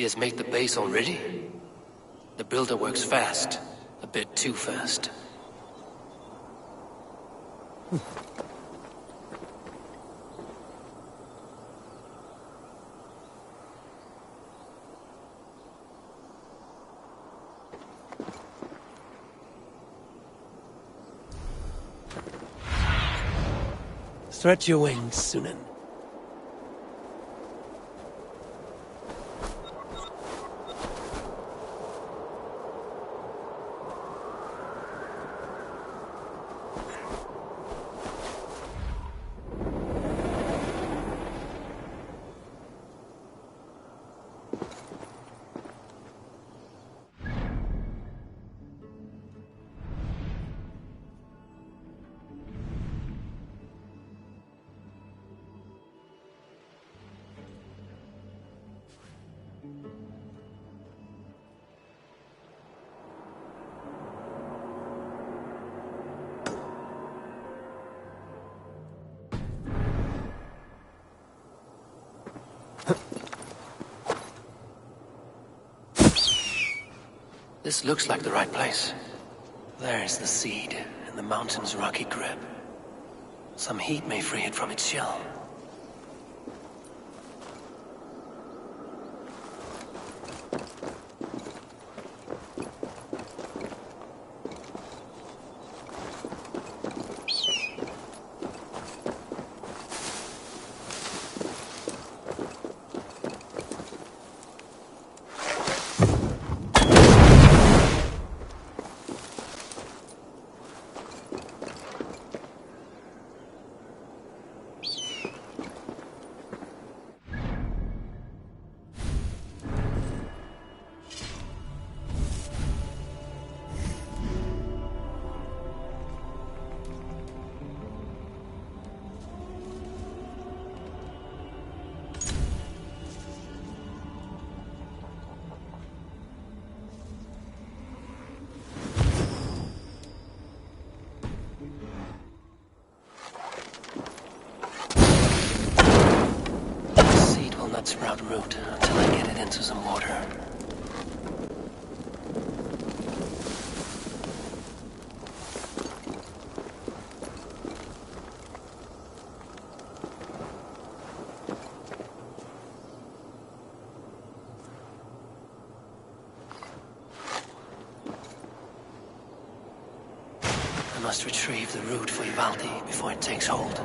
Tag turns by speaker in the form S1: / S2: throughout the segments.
S1: He has made the base already? The builder works fast. A bit too fast.
S2: Stretch your wings, Sunan.
S1: This looks like the right place. There's the seed in the mountain's rocky grip. Some heat may free it from its shell. Sprout root until I get it into some water. I must retrieve the root for Ivaldi before it takes hold.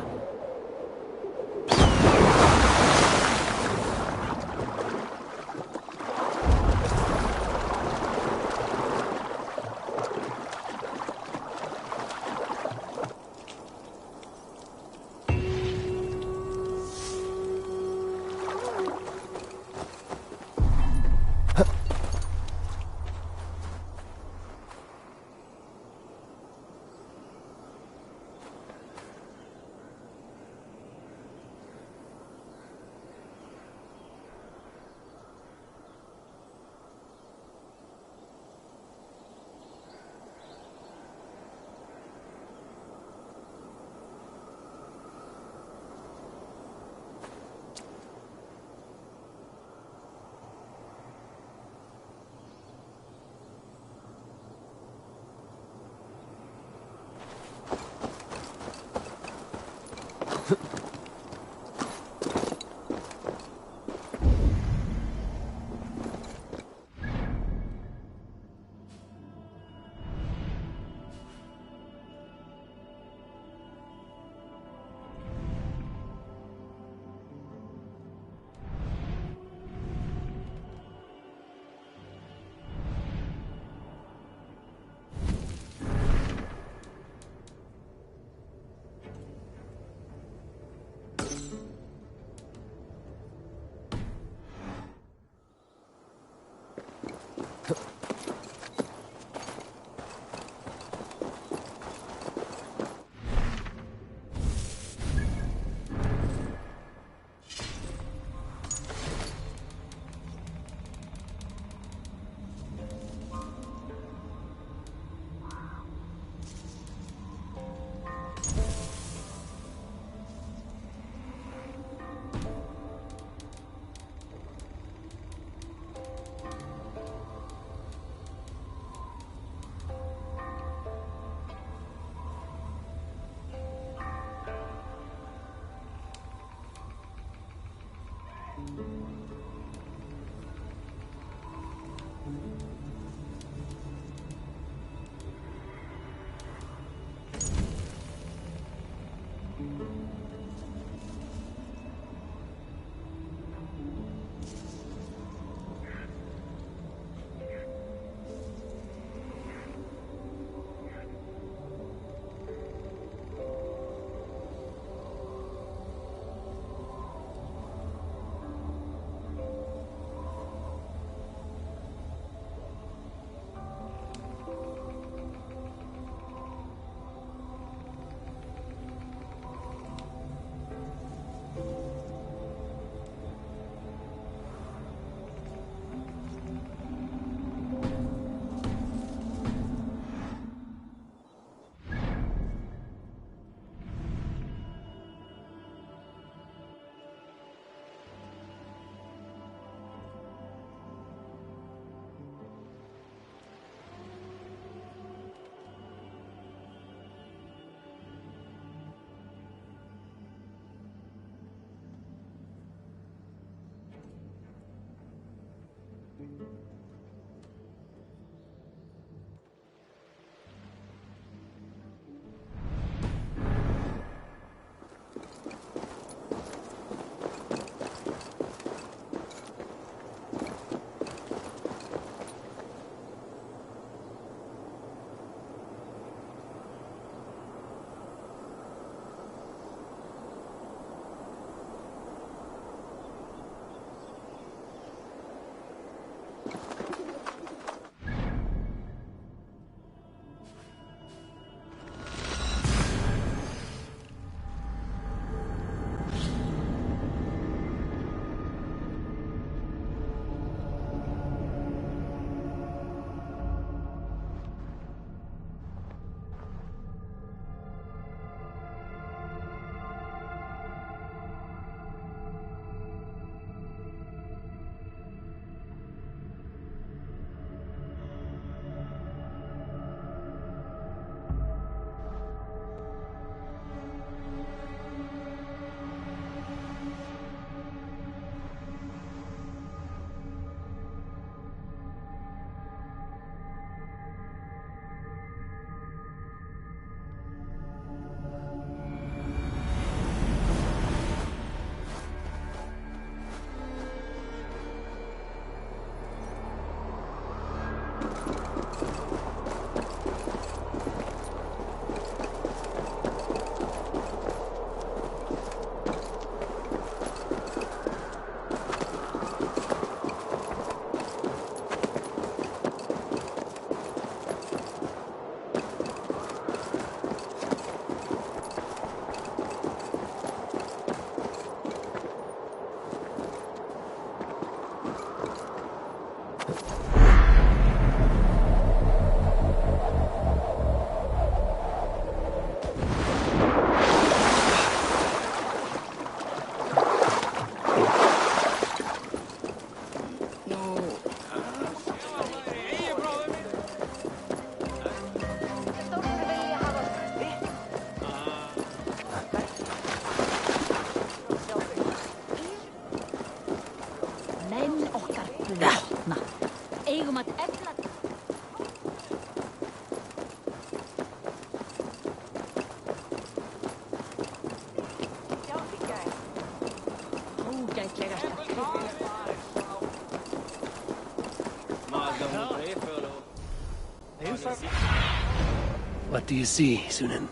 S2: What do you see, Sunan?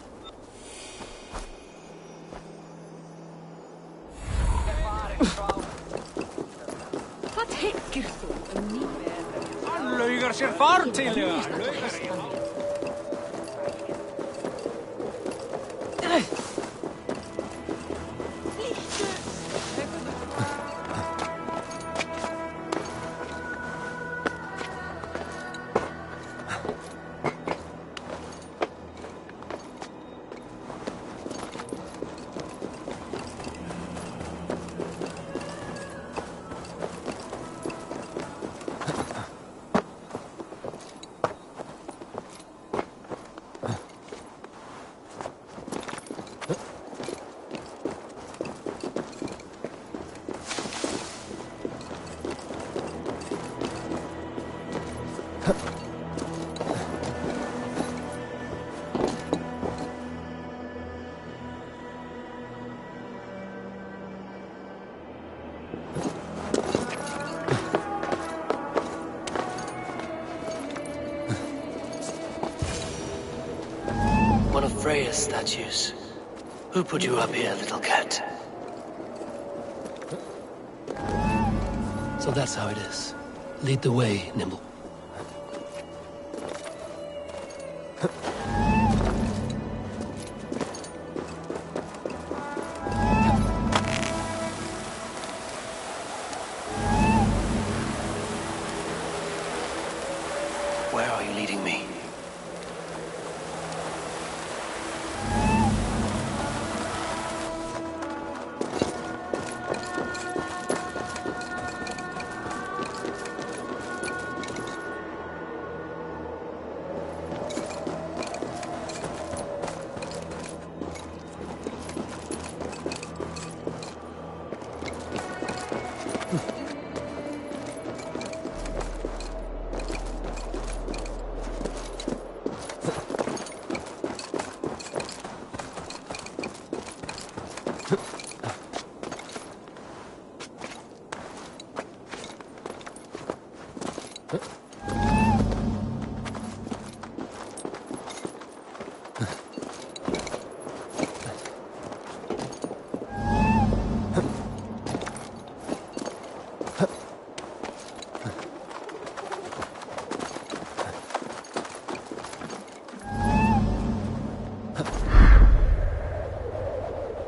S3: Wat hikker þú ný?
S4: Hann laugar sér fartilega.
S1: One of Freya's statues. Who put you up here, little cat?
S2: So that's how it is. Lead the way, Nimble.
S1: Where are you leading me?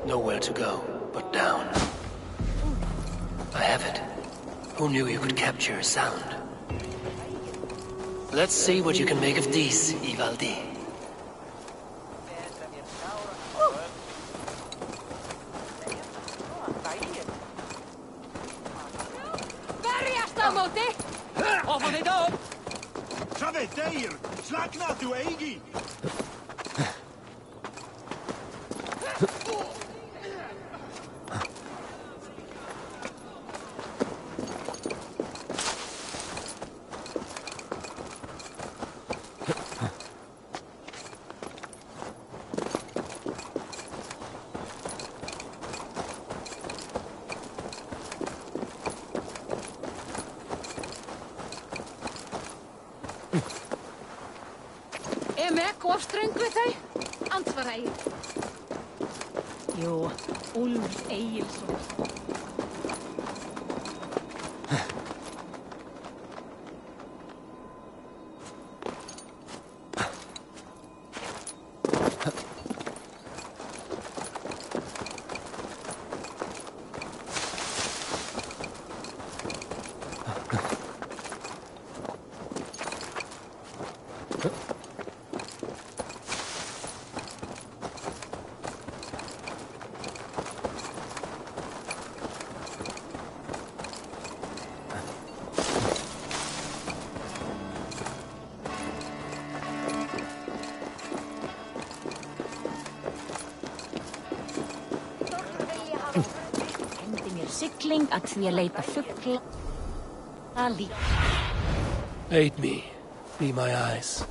S1: Nowhere to go but down. I have it. Who knew you could capture sound? Let's see what you can make of these, Ivaldi.
S3: Verjast á móti!
S4: Hoppa þið á!
S5: Trafið deyr! Slagna þú eigi!
S3: Of ströng við þau? Ansvara Egil. Jú, Úlfur Egilsson. Sigling að því að leita fugla að líka.
S2: Aid me. Be my eyes.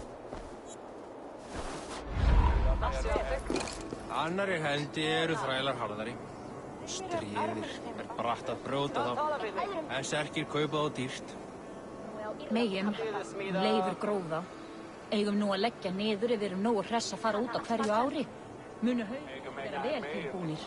S4: Annari hendi eru þrælar harðari. Stríðir er bratt að brjóta þá. En sterkir kaupa á dýrt.
S3: Megin, leifur gróða. Eigum nú að leggja niður ef við erum nógu hress að fara út á hverju ári. Munu haug vera vel tilbúnir.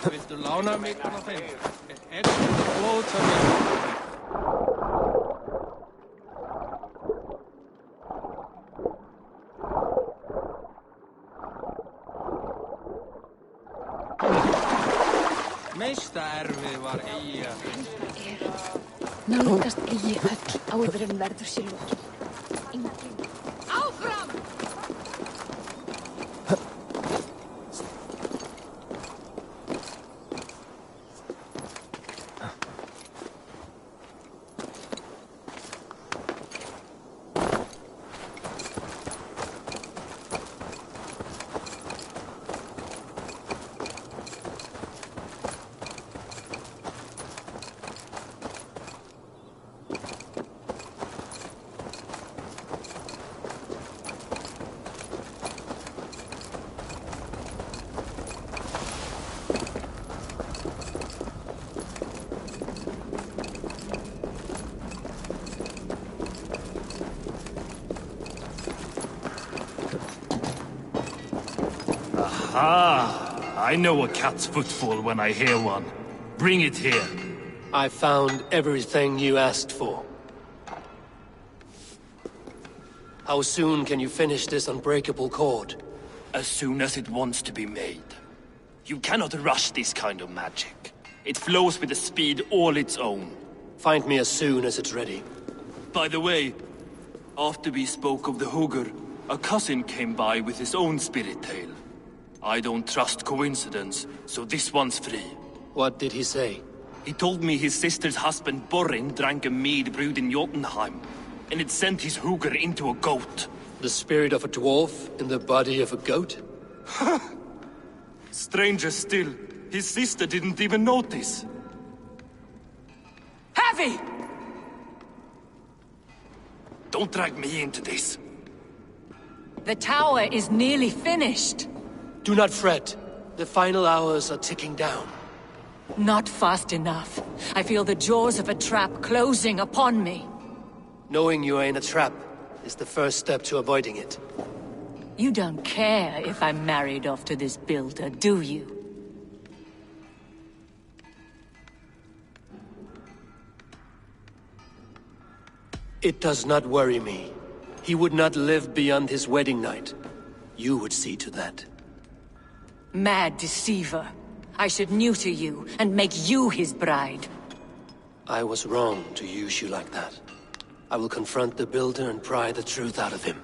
S4: Viltu lána mig hana þeim? Blóta mig. Meista erfið var eiga.
S3: Nálgast eigi höll áður en verður sér lokið. Áfram!
S6: I know a cat's footfall when I hear one. Bring it here.
S2: I found everything you asked for. How soon can you finish this unbreakable cord?
S6: As soon as it wants to be made. You cannot rush this kind of magic. It flows with a speed all its own.
S2: Find me as soon as it's ready.
S6: By the way, after we spoke of the Hugr, a cousin came by with his own spirit tale. I don't trust coincidence, so this one's free.
S2: What did he say?
S6: He told me his sister's husband Borin drank a mead brewed in Jotunheim, and it sent his Hugr into a goat.
S2: The spirit of a dwarf in the body of a goat?
S6: Stranger still, his sister didn't even notice.
S4: Heavy!
S6: Don't drag me into this.
S3: The tower is nearly finished.
S2: Do not fret. The final hours are ticking down.
S3: Not fast enough. I feel the jaws of a trap closing upon me.
S2: Knowing you are in a trap is the first step to avoiding it.
S3: You don't care if I'm married off to this builder, do you?
S2: It does not worry me. He would not live beyond his wedding night. You would see to that.
S3: Mad deceiver. I should neuter you and make you his bride.
S2: I was wrong to use you like that. I will confront the builder and pry the truth out of him.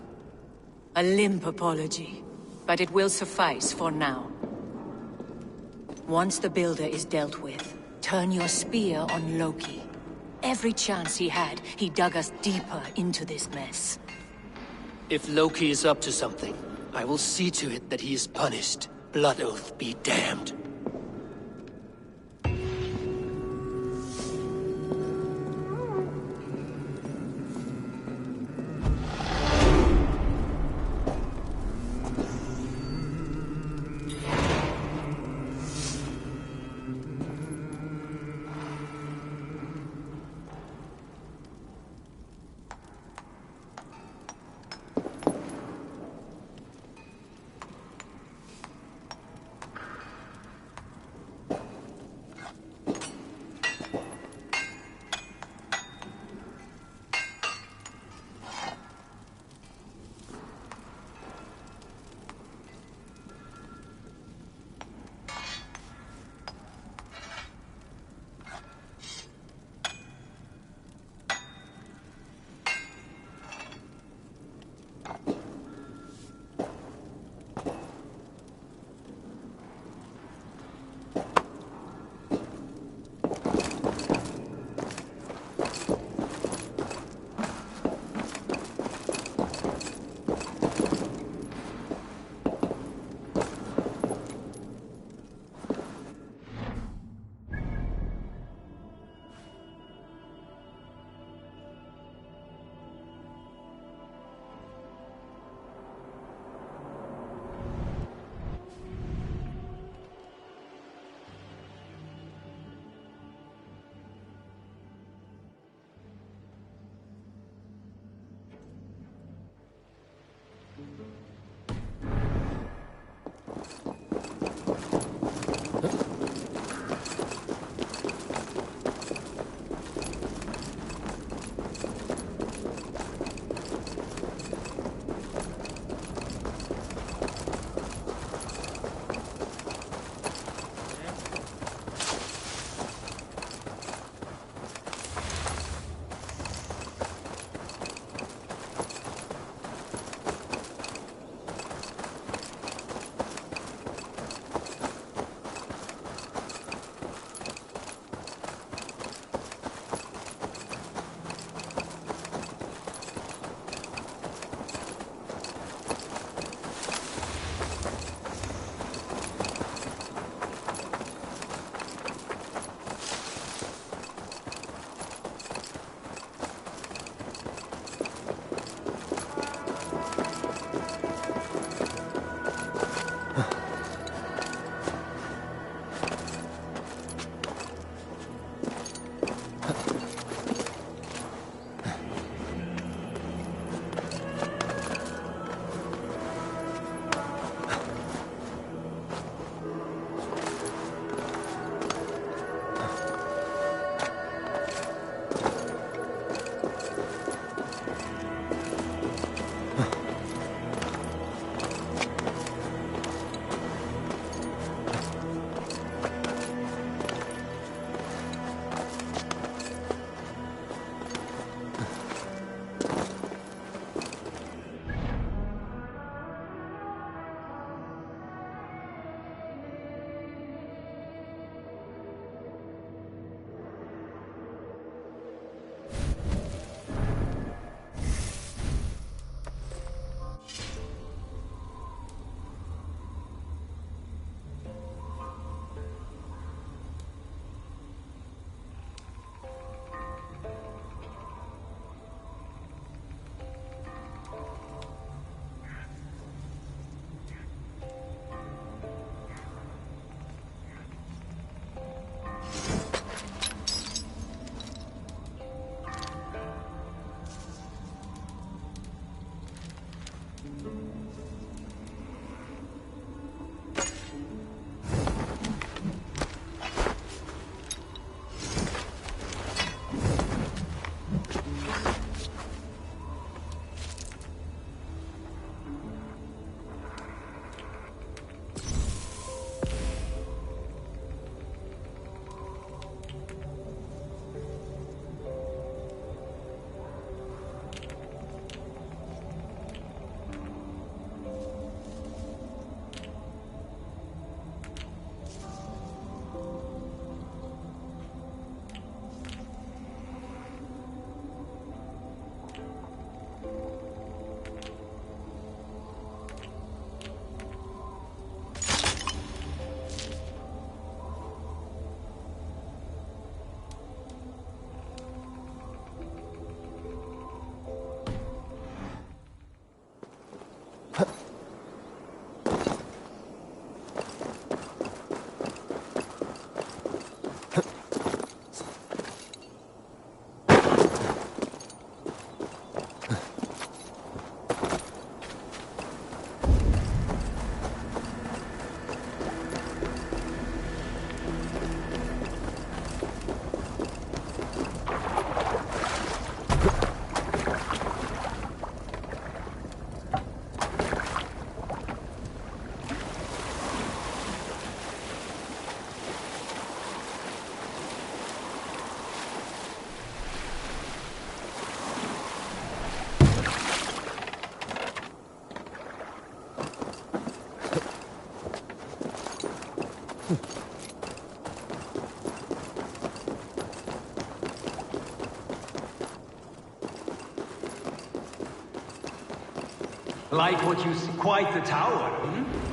S3: A limp apology, but it will suffice for now. Once the builder is dealt with, turn your spear on Loki. Every chance he had, he dug us deeper into this mess.
S2: If Loki is up to something, I will see to it that he is punished. Blood Oath be damned.
S7: Like what you see? Quite the tower, hmm?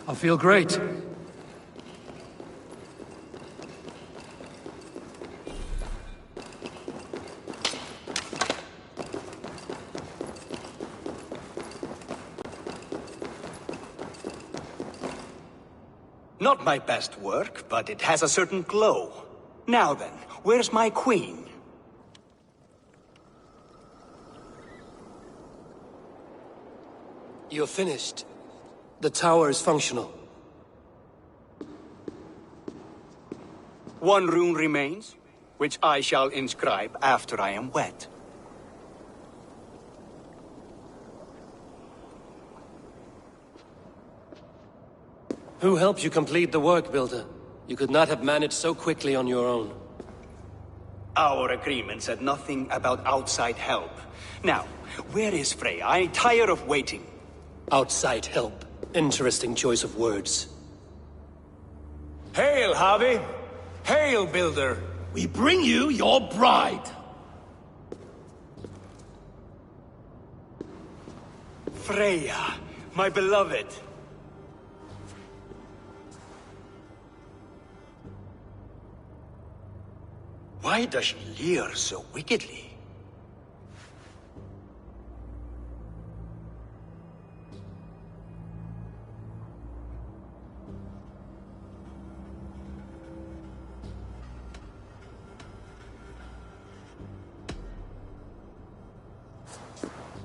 S2: I feel great.
S7: Not my best work, but it has a certain glow. Now then, where's my queen?
S2: You're finished. The tower is functional.
S7: One rune remains, which I shall inscribe after I am wed.
S2: Who helped you complete the work, Builder? You could not have managed so quickly on your own.
S7: Our agreement said nothing about outside help. Now, where is Freya? I'm tired of waiting.
S2: Outside help. Interesting choice of words.
S5: Hail, Harvey! Hail, Builder! We bring you your bride!
S7: Freya, my beloved. Why does she leer so wickedly?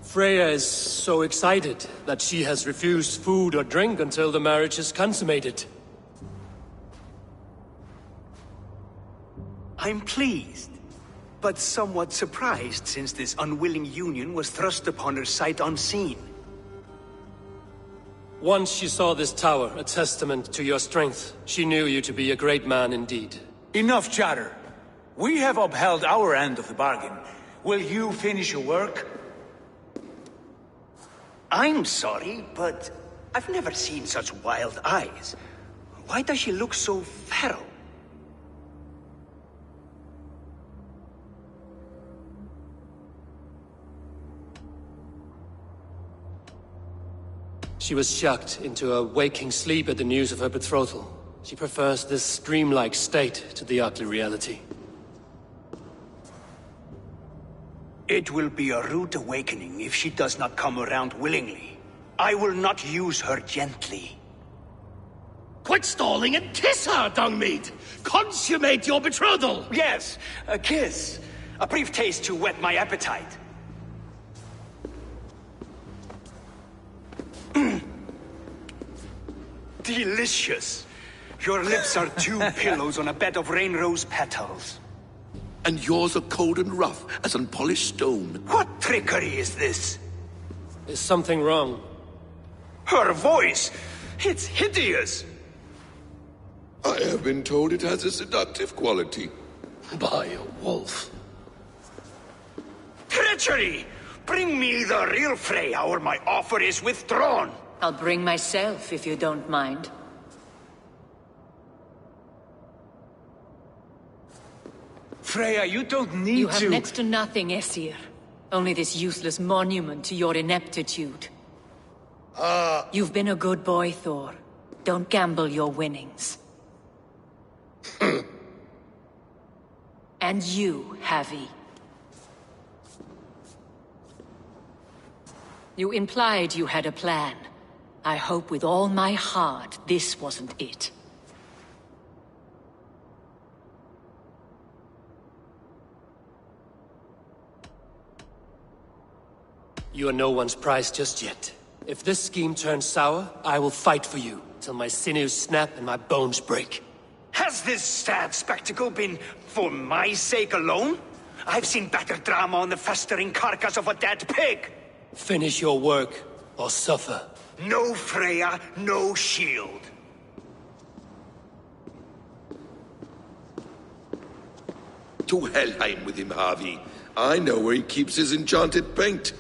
S2: Freya is so excited that she has refused food or drink until the marriage is consummated.
S7: I'm pleased, but somewhat surprised since this unwilling union was thrust upon her sight unseen.
S2: Once she saw this tower, a testament to your strength, she knew you to be a great man indeed.
S5: Enough chatter. We have upheld our end of the bargain. Will you finish your work?
S7: I'm sorry, but I've never seen such wild eyes. Why does she look so feral?
S2: She was shocked into a waking sleep at the news of her betrothal. She prefers this dreamlike state to the ugly reality.
S7: It will be a rude awakening if she does not come around willingly. I will not use her gently.
S5: Quit stalling and kiss her, Dungmeat! Consummate your betrothal!
S7: Yes, a kiss. A brief taste to whet my appetite. Delicious. Your lips are two pillows on a bed of rain rose petals.
S8: And yours are cold and rough as unpolished stone.
S7: What trickery is this?
S2: Is something wrong?
S7: Her voice! It's hideous!
S8: I have been told it has a seductive quality.
S2: By a wolf.
S7: Treachery! Bring me the real Freya or my offer is withdrawn!
S9: I'll bring myself if you don't mind.
S5: Freya, you don't need
S9: You have
S5: to...
S9: next to nothing, Aesir. Only this useless monument to your ineptitude. You've been a good boy, Thor. Don't gamble your winnings. And you, Havi. You implied you had a plan. I hope with all my heart this wasn't it.
S2: You are no one's prize just yet. If this scheme turns sour, I will fight for you, till my sinews snap and my bones break.
S7: Has this sad spectacle been for my sake alone? I've seen better drama on the festering carcass of a dead pig!
S2: Finish your work, or suffer.
S7: No Freya, no shield.
S8: To Helheim with him, Harvey. I know where he keeps his enchanted paint.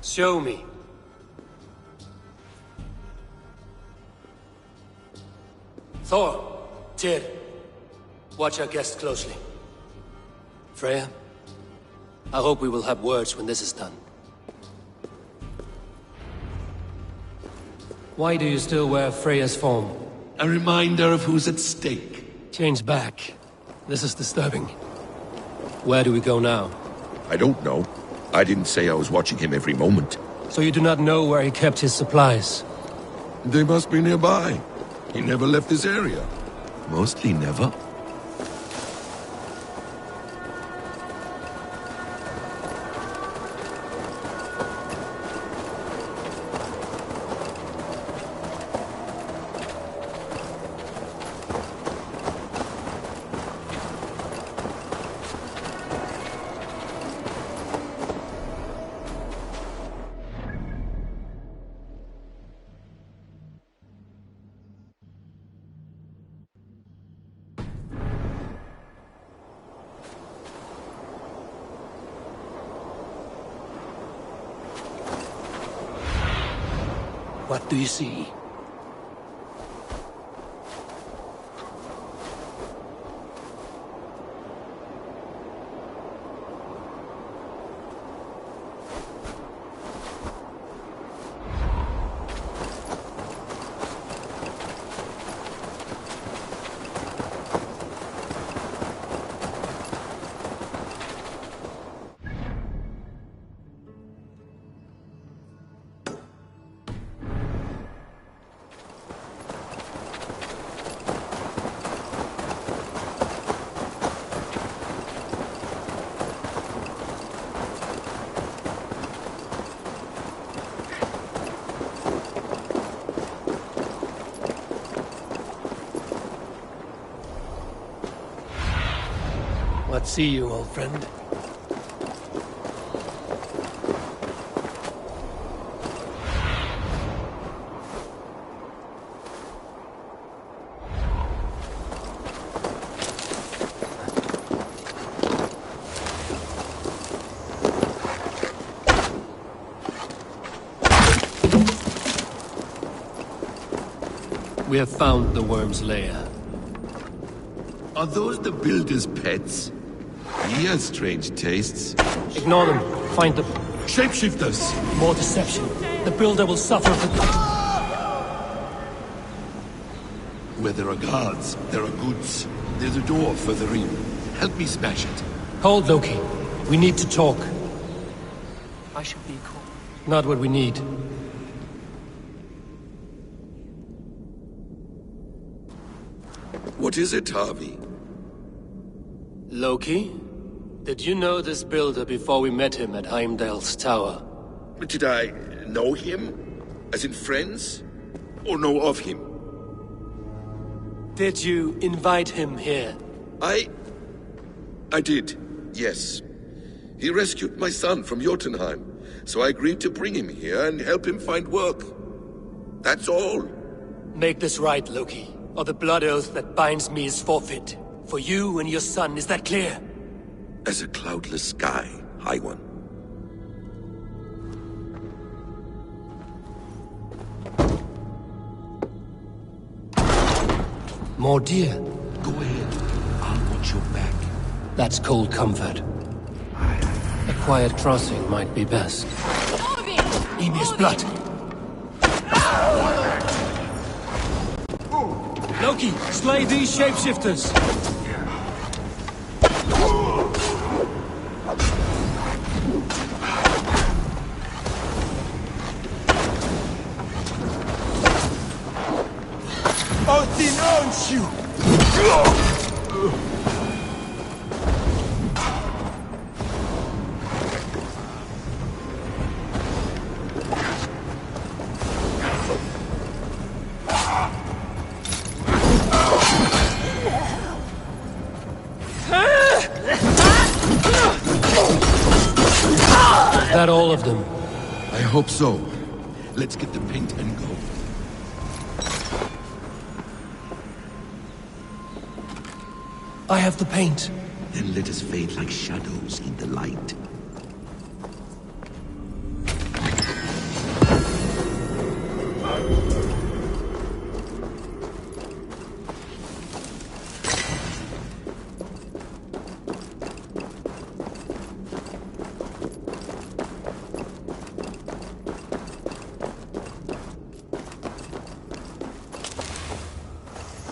S2: Show me. Thor, Tyr, watch our guest closely. Freya, I hope we will have words when this is done. Why do you still wear Freya's form?
S8: A reminder of who's at stake.
S2: Change back. This is disturbing. Where do we go now?
S8: I don't know. I didn't say I was watching him every moment.
S2: So you do not know where he kept his supplies?
S8: They must be nearby. He never left this area. Mostly never.
S2: What do you see? What see you, old friend? We have found the worm's lair.
S8: Are those the builder's pets? He has strange tastes.
S2: Ignore them. Find them.
S8: Shapeshifters!
S2: More deception. The builder will suffer for...
S8: Where there are guards, there are goods. There's a door further in. Help me smash it.
S2: Hold, Loki. We need to talk.
S1: I should be cool.
S2: Not what we need.
S8: What is it, Harvey?
S2: Loki? Did you know this builder before we met him at Heimdall's tower?
S8: Did I know him? As in friends? Or know of him?
S2: Did you invite him here?
S8: I did, yes. He rescued my son from Jotunheim, so I agreed to bring him here and help him find work. That's all.
S2: Make this right, Loki, or the blood oath that binds me is forfeit. For you and your son, is that clear?
S8: As a cloudless sky, High One.
S2: More deer.
S8: Go ahead. I'll watch your back.
S2: That's cold comfort. A quiet crossing might be best. Ymir's blood! Loki, slay these shapeshifters!
S5: Odin owns you!
S2: That all of them?
S8: I hope so. Let's get the paint and go.
S2: I have the paint.
S8: Then let us fade like shadows in the light.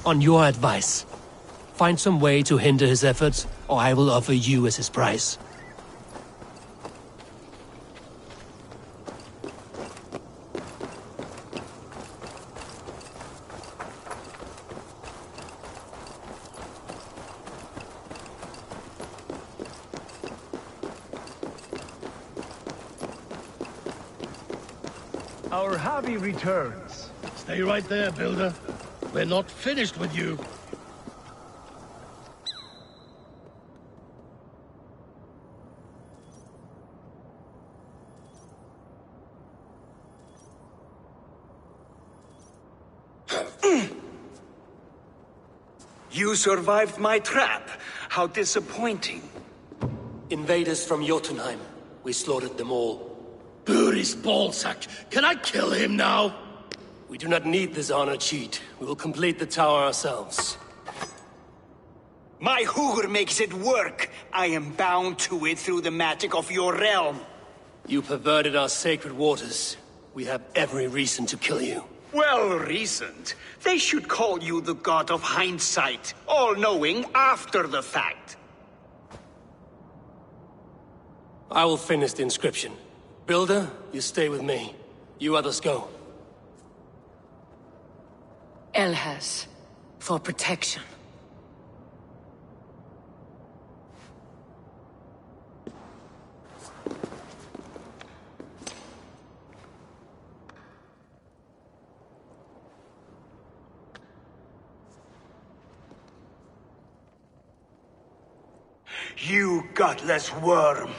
S1: On your advice, find some way to hinder his efforts, or I will offer you as his price.
S10: Our hobby returns.
S11: Stay right there, Builder. We're not finished with you.
S7: You survived my trap. How disappointing.
S2: Invaders from Jotunheim. We slaughtered them all.
S11: Buri's ballsack. Can I kill him now?
S2: We do not need this honor cheat. We will complete the tower ourselves.
S7: My Hugr makes it work. I am bound to it through the magic of your realm.
S2: You perverted our sacred waters. We have every reason to kill you.
S7: Well reasoned. They should call you the god of hindsight, all-knowing after the fact.
S2: I will finish the inscription. Builder, you stay with me. You others go.
S9: Elhaz, for protection.
S7: You gutless worm,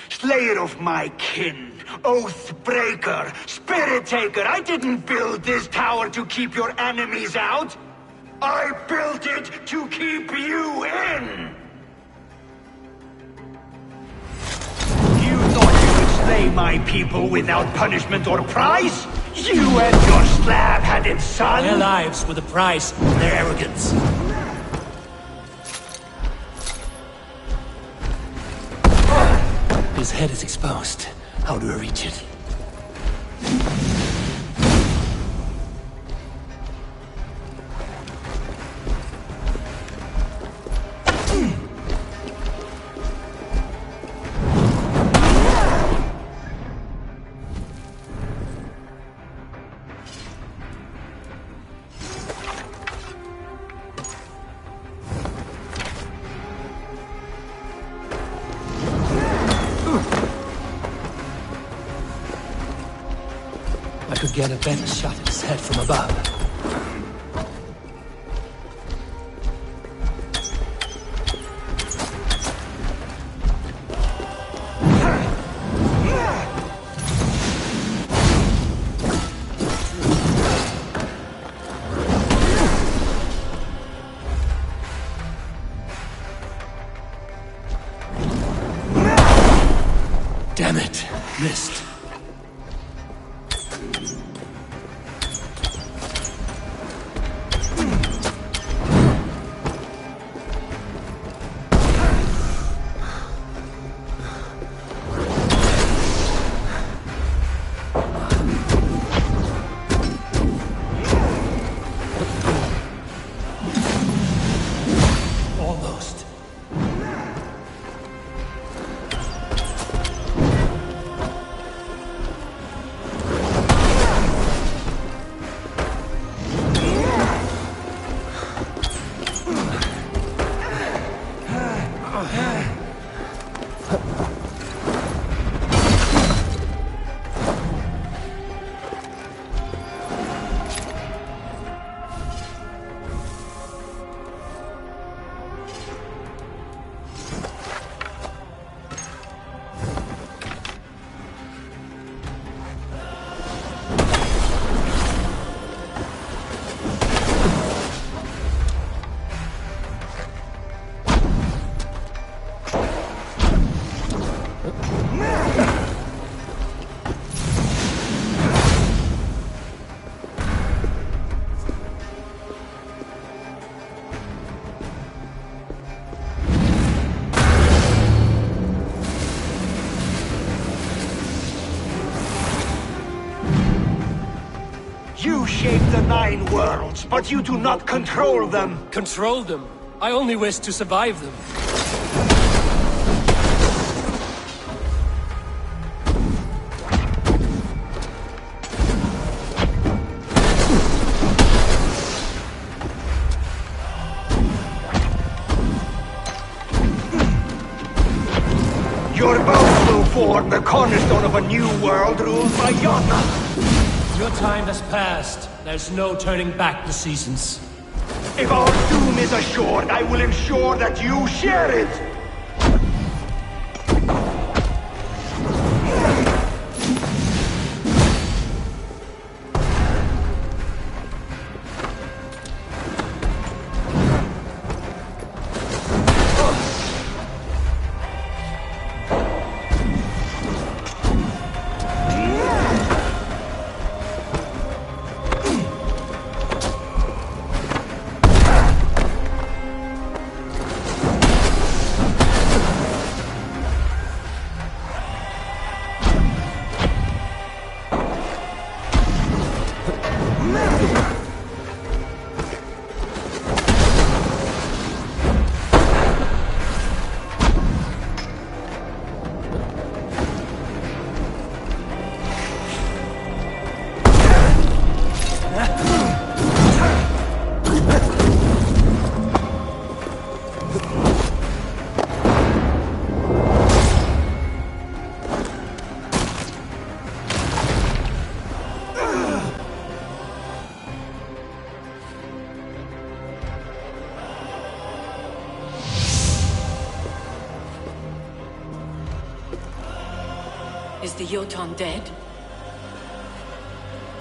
S7: slayer of my kin, oath breaker, spirit taker, I didn't build this tower to keep your enemies out. I built it to keep you in. You thought you could slay my people without punishment or price? You and your slab-headed son?
S2: Their lives were the price of their arrogance. His head is exposed. How do I reach it? I could get a better shot at his head from above. Damn it, missed. Almost.
S7: You shape the 9 worlds, but you do not control them.
S2: Control them? I only wish to survive them.
S7: Your bones will form the cornerstone of a new world ruled by Jotun.
S2: Your time has passed. There's no turning back the seasons.
S7: If our doom is assured, I will ensure that you share it!
S9: Is the Jotun dead?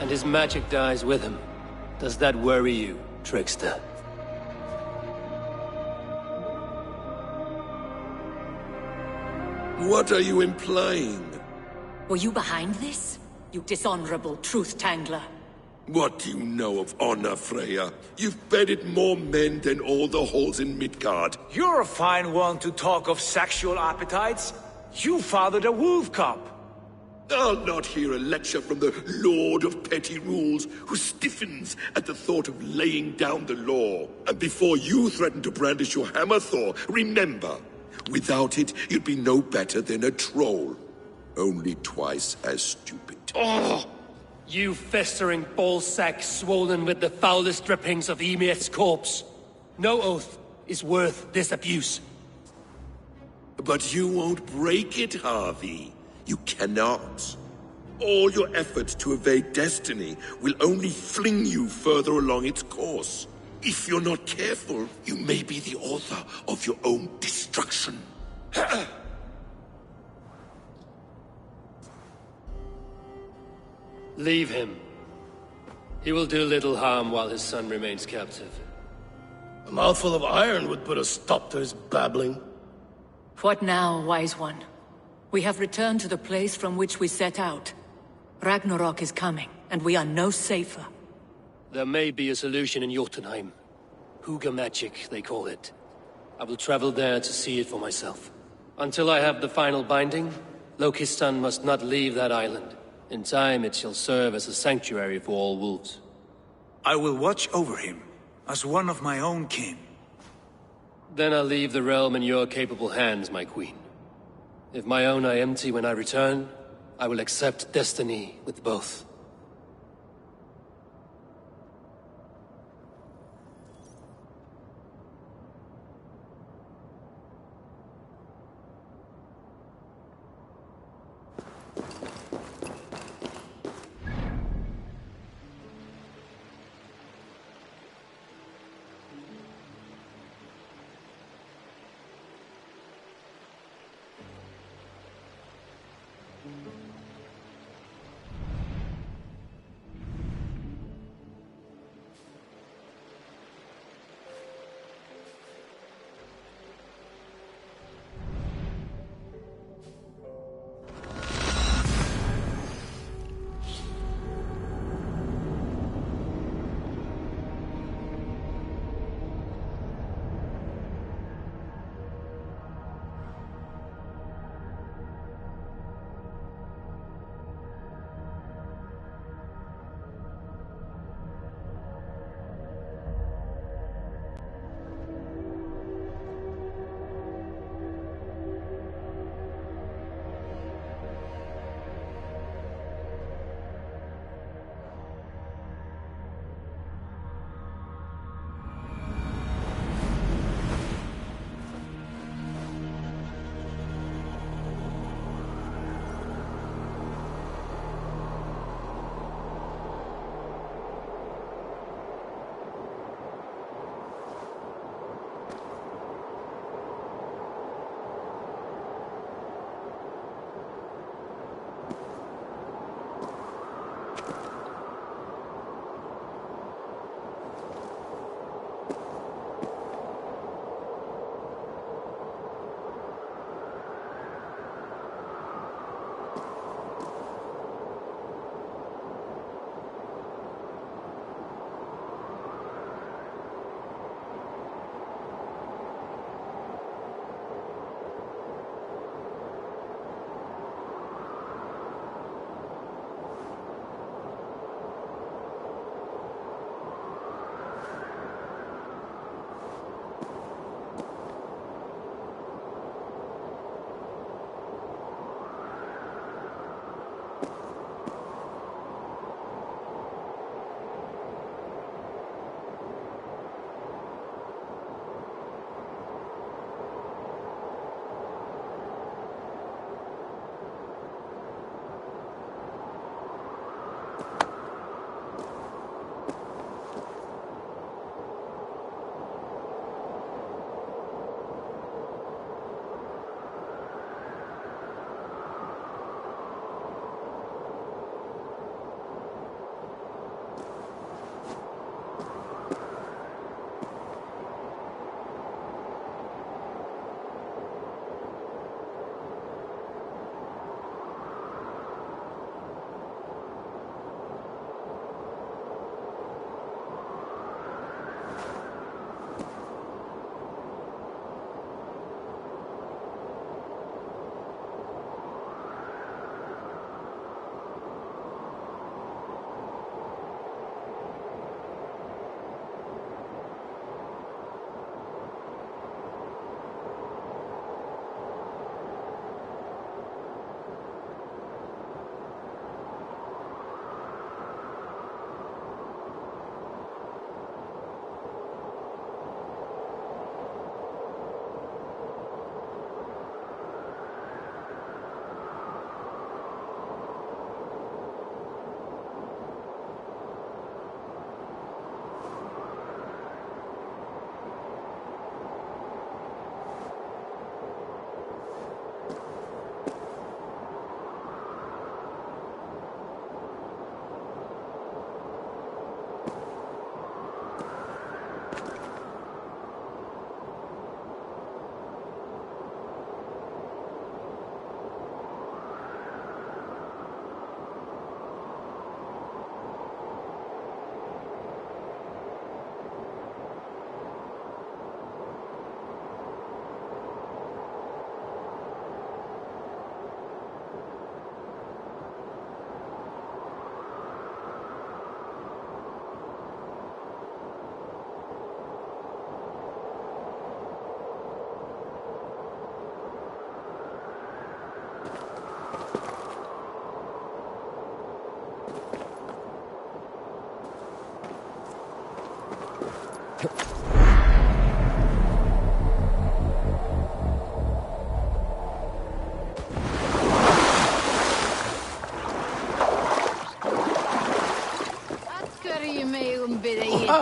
S2: And his magic dies with him. Does that worry you, trickster?
S8: What are you implying?
S9: Were you behind this? You dishonorable truth-tangler.
S8: What do you know of honor, Freya? You've bedded more men than all the halls in Midgard.
S5: You're a fine one to talk of sexual appetites. You fathered a wolf cub.
S8: I'll not hear a lecture from the Lord of Petty Rules, who stiffens at the thought of laying down the law. And before you threaten to brandish your hammer, Thor, remember, without it, you'd be no better than a troll. Only twice as stupid.
S2: Oh! You festering ballsack swollen with the foulest drippings of Ymir's corpse. No oath is worth this abuse.
S8: But you won't break it, Harvey. You cannot. All your efforts to evade destiny will only fling you further along its course. If you're not careful, you may be the author of your own destruction.
S2: Leave him. He will do little harm while his son remains captive.
S11: A mouthful of iron would put a stop to his babbling.
S9: What now, wise one? We have returned to the place from which we set out. Ragnarok is coming, and we are no safer.
S2: There may be a solution in Jotunheim. Hugr magic, they call it. I will travel there to see it for myself. Until I have the final binding, Loki's son must not leave that island. In time, it shall serve as a sanctuary for all wolves.
S5: I will watch over him, as one of my own kin.
S2: Then I'll leave the realm in your capable hands, my queen. If my own are empty when I return, I will accept destiny with both.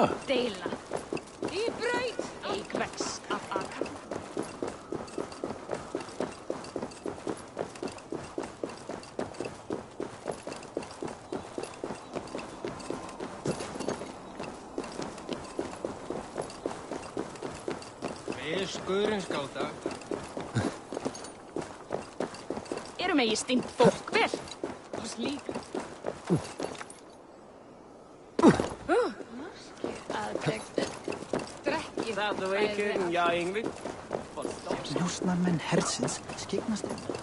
S3: Deila. Í braut. Eik vex af akar.
S4: Við skurinn skáta.
S3: Eru megi stingt fólk vel. Og slíka.
S2: Það veikin, já, Yngvi.
S12: Njósnarmenn hersins skyggnast um.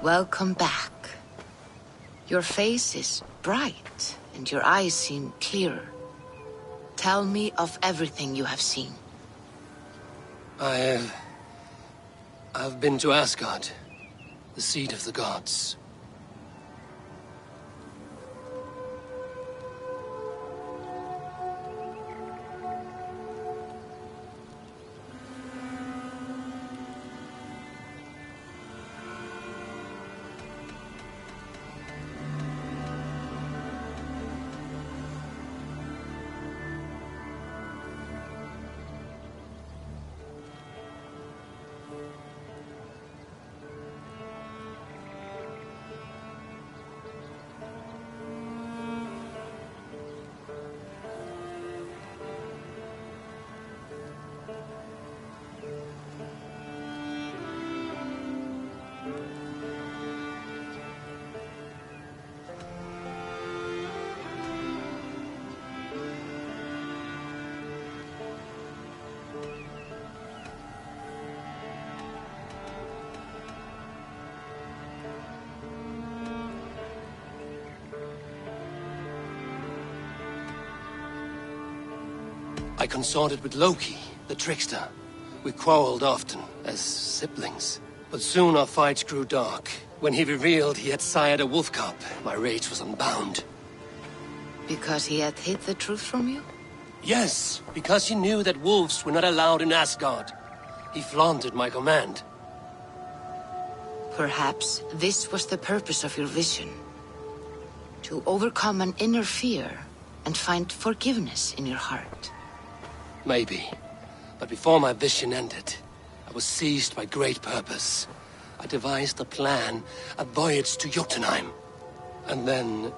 S13: Welcome back. Your face is bright, and your eyes seem clearer. Tell me of everything you have seen.
S2: I've been to Asgard, the seat of the gods. I consorted with Loki, the trickster. We quarreled often, as siblings. But soon our fights grew dark. When he revealed he had sired a wolf cub, my rage was unbound.
S13: Because he had hid the truth from you?
S2: Yes, because he knew that wolves were not allowed in Asgard. He flaunted my command.
S13: Perhaps this was the purpose of your vision. To overcome an inner fear and find forgiveness in your heart.
S2: Maybe. But before my vision ended, I was seized by great purpose. I devised a plan, a voyage to Jotunheim. And then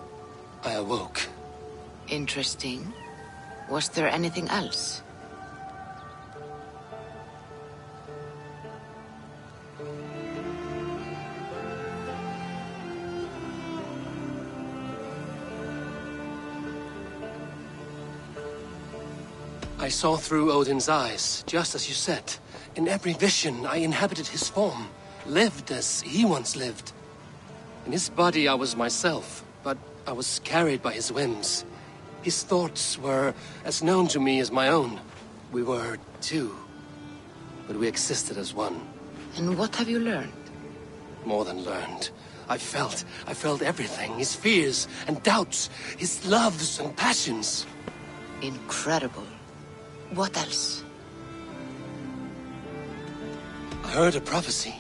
S2: I awoke.
S13: Interesting. Was there anything else?
S2: I saw through Odin's eyes, just as you said. In every vision, I inhabited his form, lived as he once lived. In his body, I was myself, but I was carried by his whims. His thoughts were as known to me as my own. We were two, but we existed as one.
S13: And what have you learned?
S2: More than learned. I felt everything. His fears and doubts, his loves and passions.
S13: Incredible. What else?
S2: I heard a prophecy.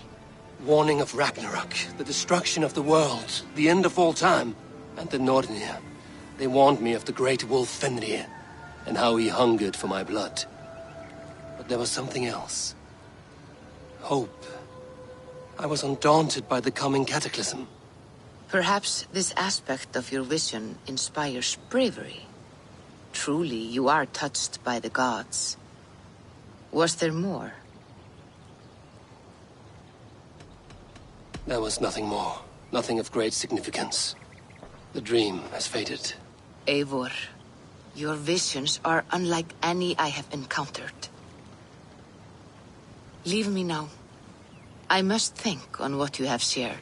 S2: Warning of Ragnarok, the destruction of the world, the end of all time. And the Nornir. They warned me of the great wolf Fenrir, and how he hungered for my blood. But there was something else. Hope. I was undaunted by the coming cataclysm.
S13: Perhaps this aspect of your vision inspires bravery. Truly, you are touched by the gods. Was there more?
S2: There was nothing more. Nothing of great significance. The dream has faded.
S13: Eivor, your visions are unlike any I have encountered. Leave me now. I must think on what you have shared.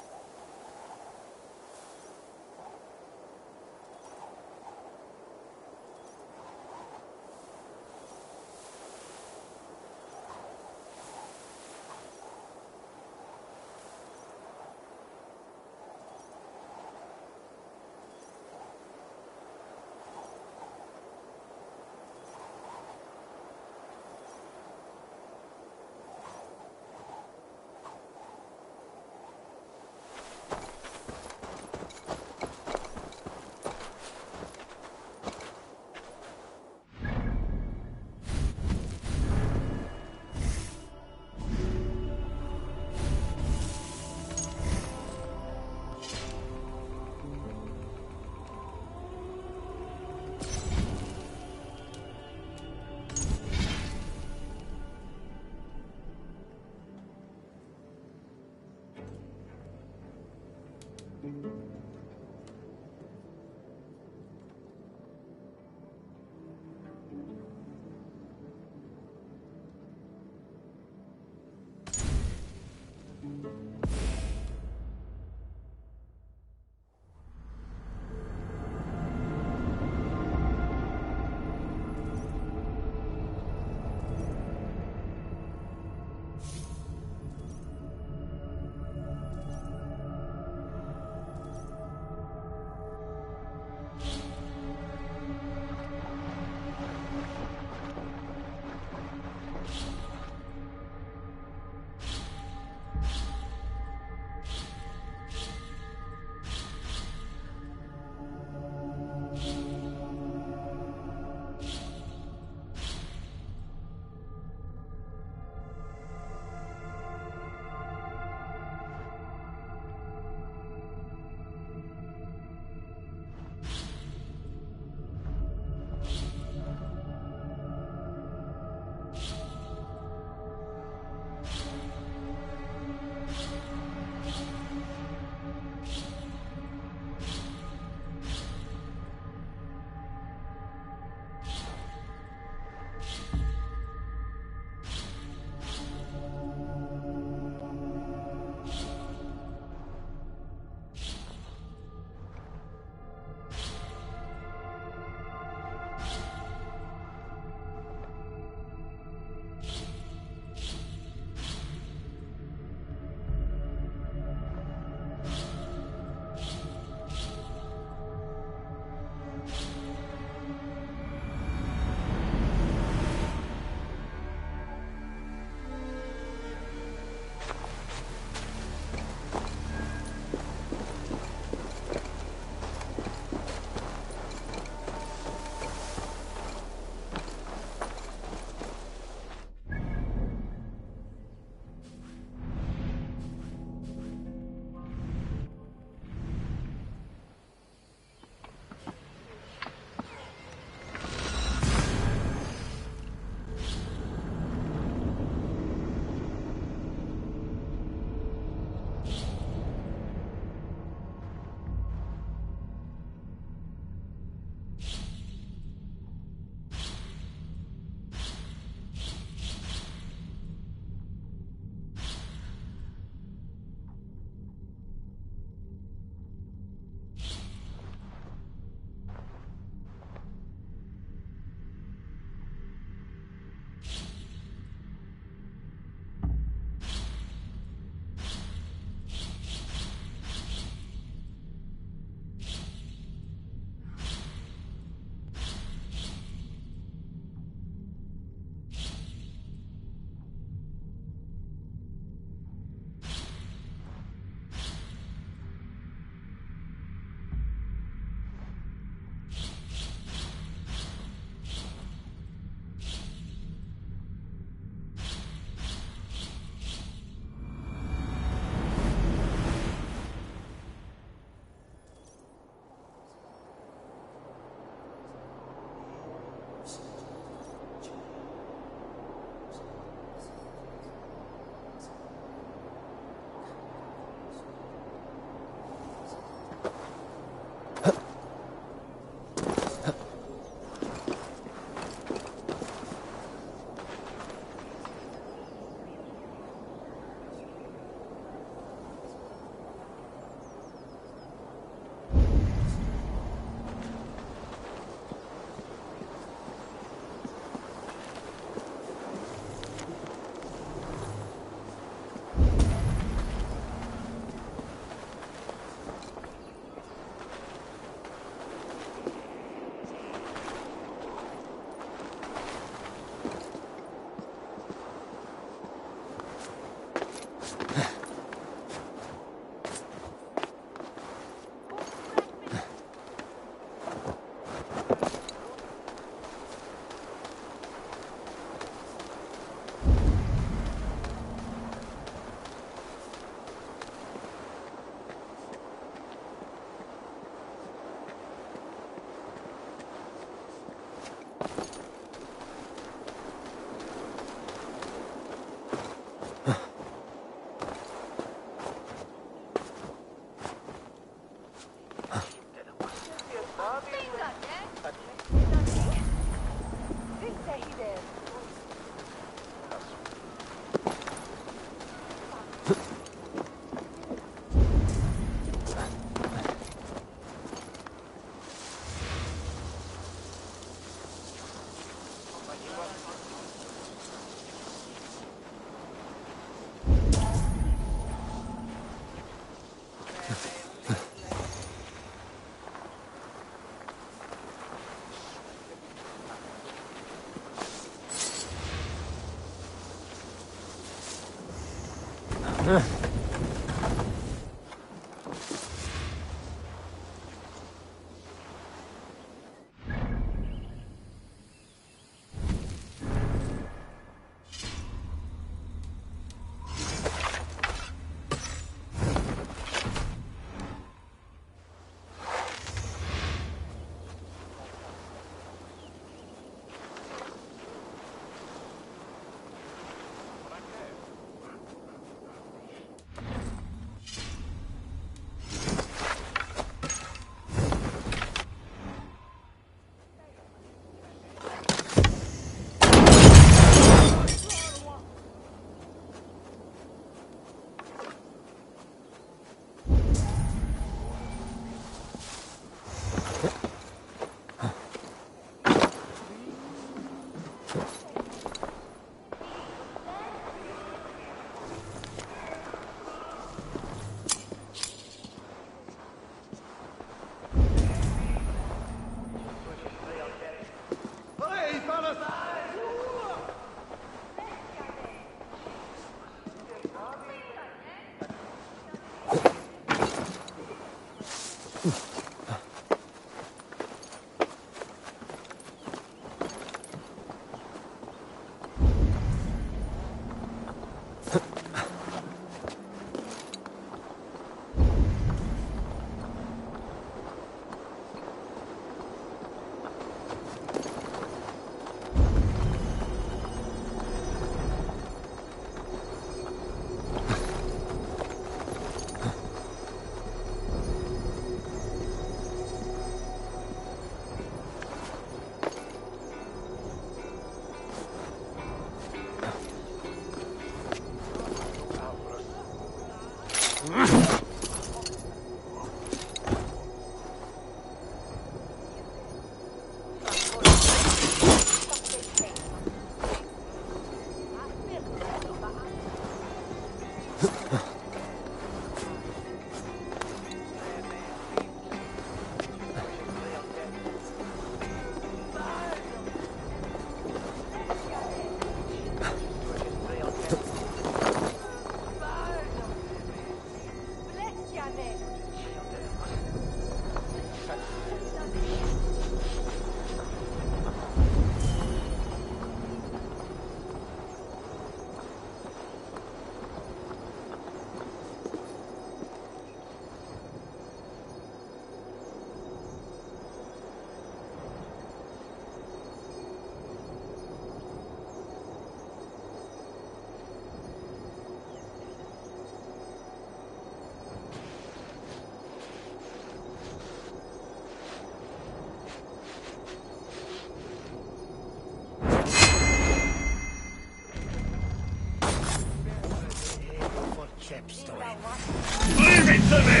S7: Leave it to me!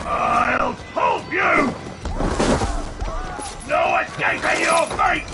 S7: I'll help you! No escaping your fate!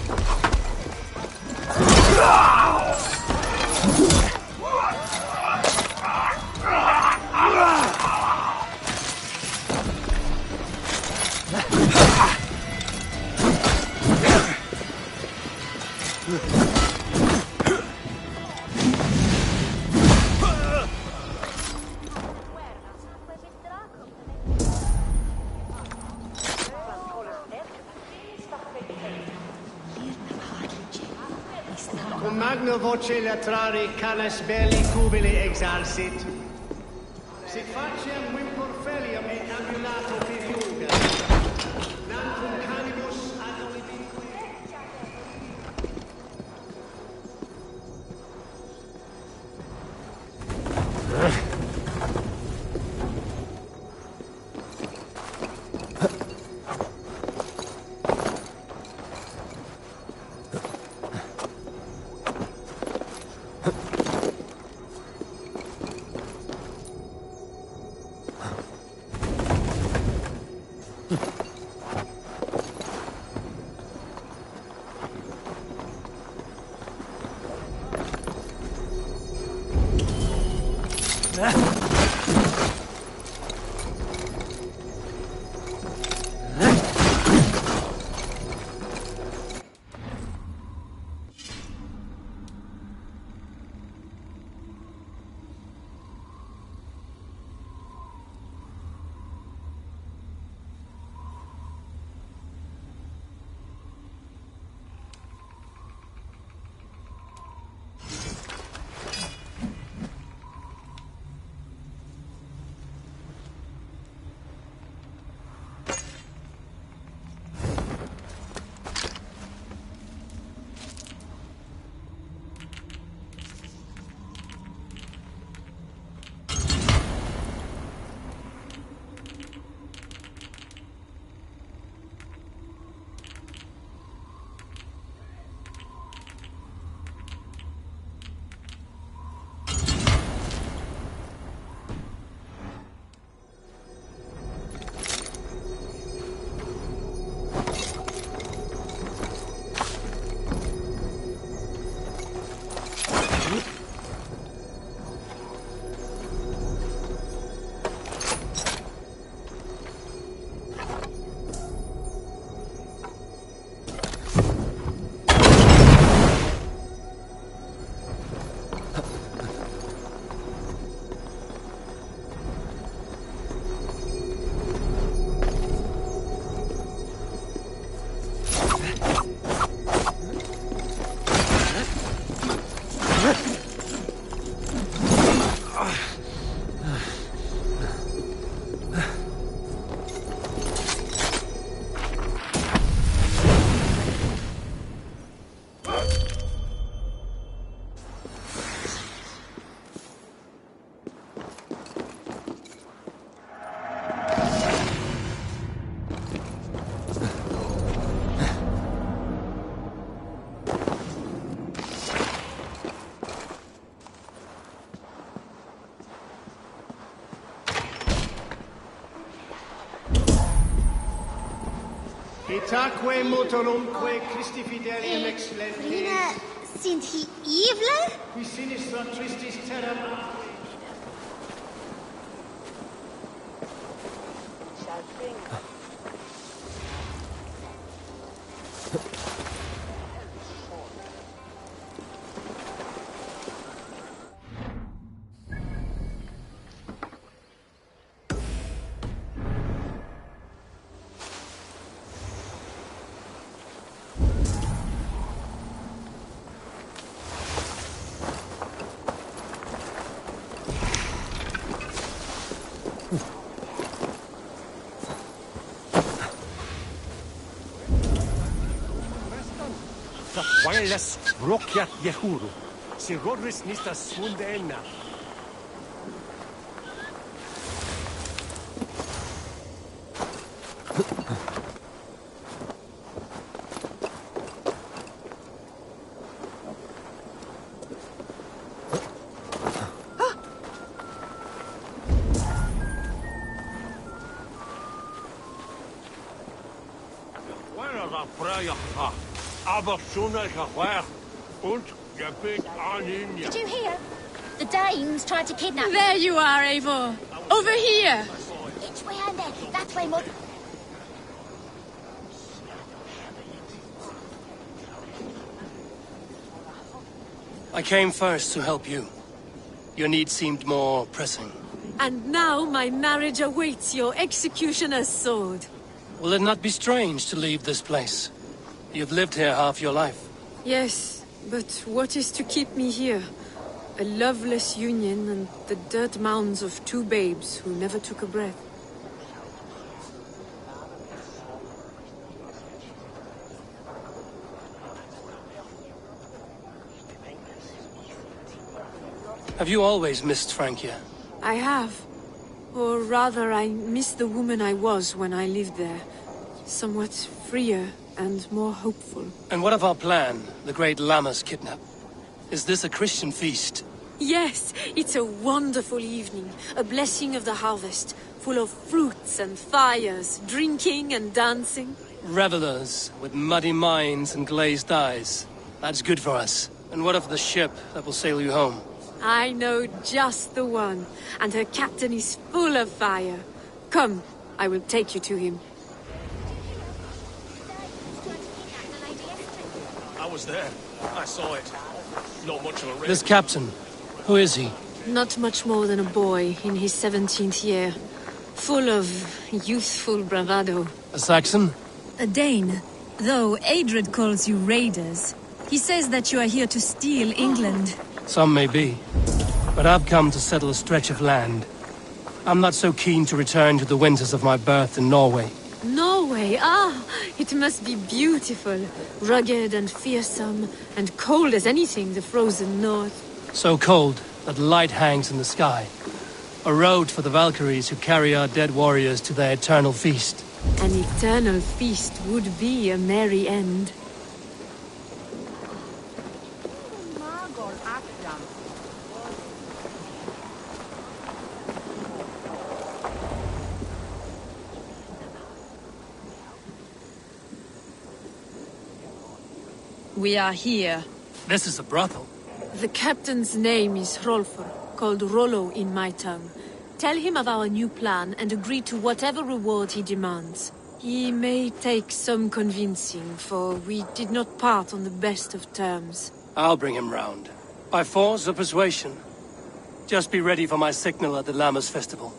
S14: Con magno voce latrari canes belli cubili exarsit. Sic faciem vimpor felium et ambulato periuga. Nantum canibus ad olivicque. Itaque motorumque Christi fidelium explentes.
S15: Vrienden, Sint-Yvle?
S14: Qui sinistra tristis terram.
S10: Wireless Rokyat Yehuru. Si Rodris Nista Swundena.
S15: Did you hear? The Danes tried to kidnap me.
S9: There you are, Eivor. Over here.
S15: Which way, Andy? That way, Mother.
S2: I came first to help you. Your need seemed more pressing.
S9: And now my marriage awaits your executioner's sword.
S2: Will it not be strange to leave this place? You've lived here half your life.
S9: Yes, but what is to keep me here? A loveless union and the dirt mounds of two babes who never took a breath.
S2: Have you always missed Francia?
S9: I have. Or rather, I miss the woman I was when I lived there. Somewhat freer and more hopeful.
S2: And what of our plan, the great Lammas kidnap? Is this a Christian feast?
S9: Yes, it's a wonderful evening. A blessing of the harvest, full of fruits and fires, drinking and dancing.
S2: Revelers with muddy minds and glazed eyes. That's good for us. And what of the ship that will sail you home?
S9: I know just the one, and her captain is full of fire. Come, I will take you to him.
S11: I was there. I saw it. Not much of a risk.
S2: This captain, who is he?
S9: Not much more than a boy in his 17th year. Full of youthful bravado.
S2: A Saxon?
S3: A Dane, though Adred calls you raiders. He says that you are here to steal England.
S2: Some may be, but I've come to settle a stretch of land. I'm not so keen to return to the winters of my birth in Norway.
S9: Norway? Ah, it must be beautiful. Rugged and fearsome, and cold as anything the frozen north.
S2: So cold that light hangs in the sky. A road for the Valkyries who carry our dead warriors to their eternal feast.
S9: An eternal feast would be a merry end.
S3: We are here.
S2: This is a brothel.
S9: The captain's name is Hrolfr, called Rollo in my tongue. Tell him of our new plan and agree to whatever reward he demands. He may take some convincing, for we did not part on the best of terms.
S2: I'll bring him round. By force or persuasion. Just be ready for my signal at the Lammas festival.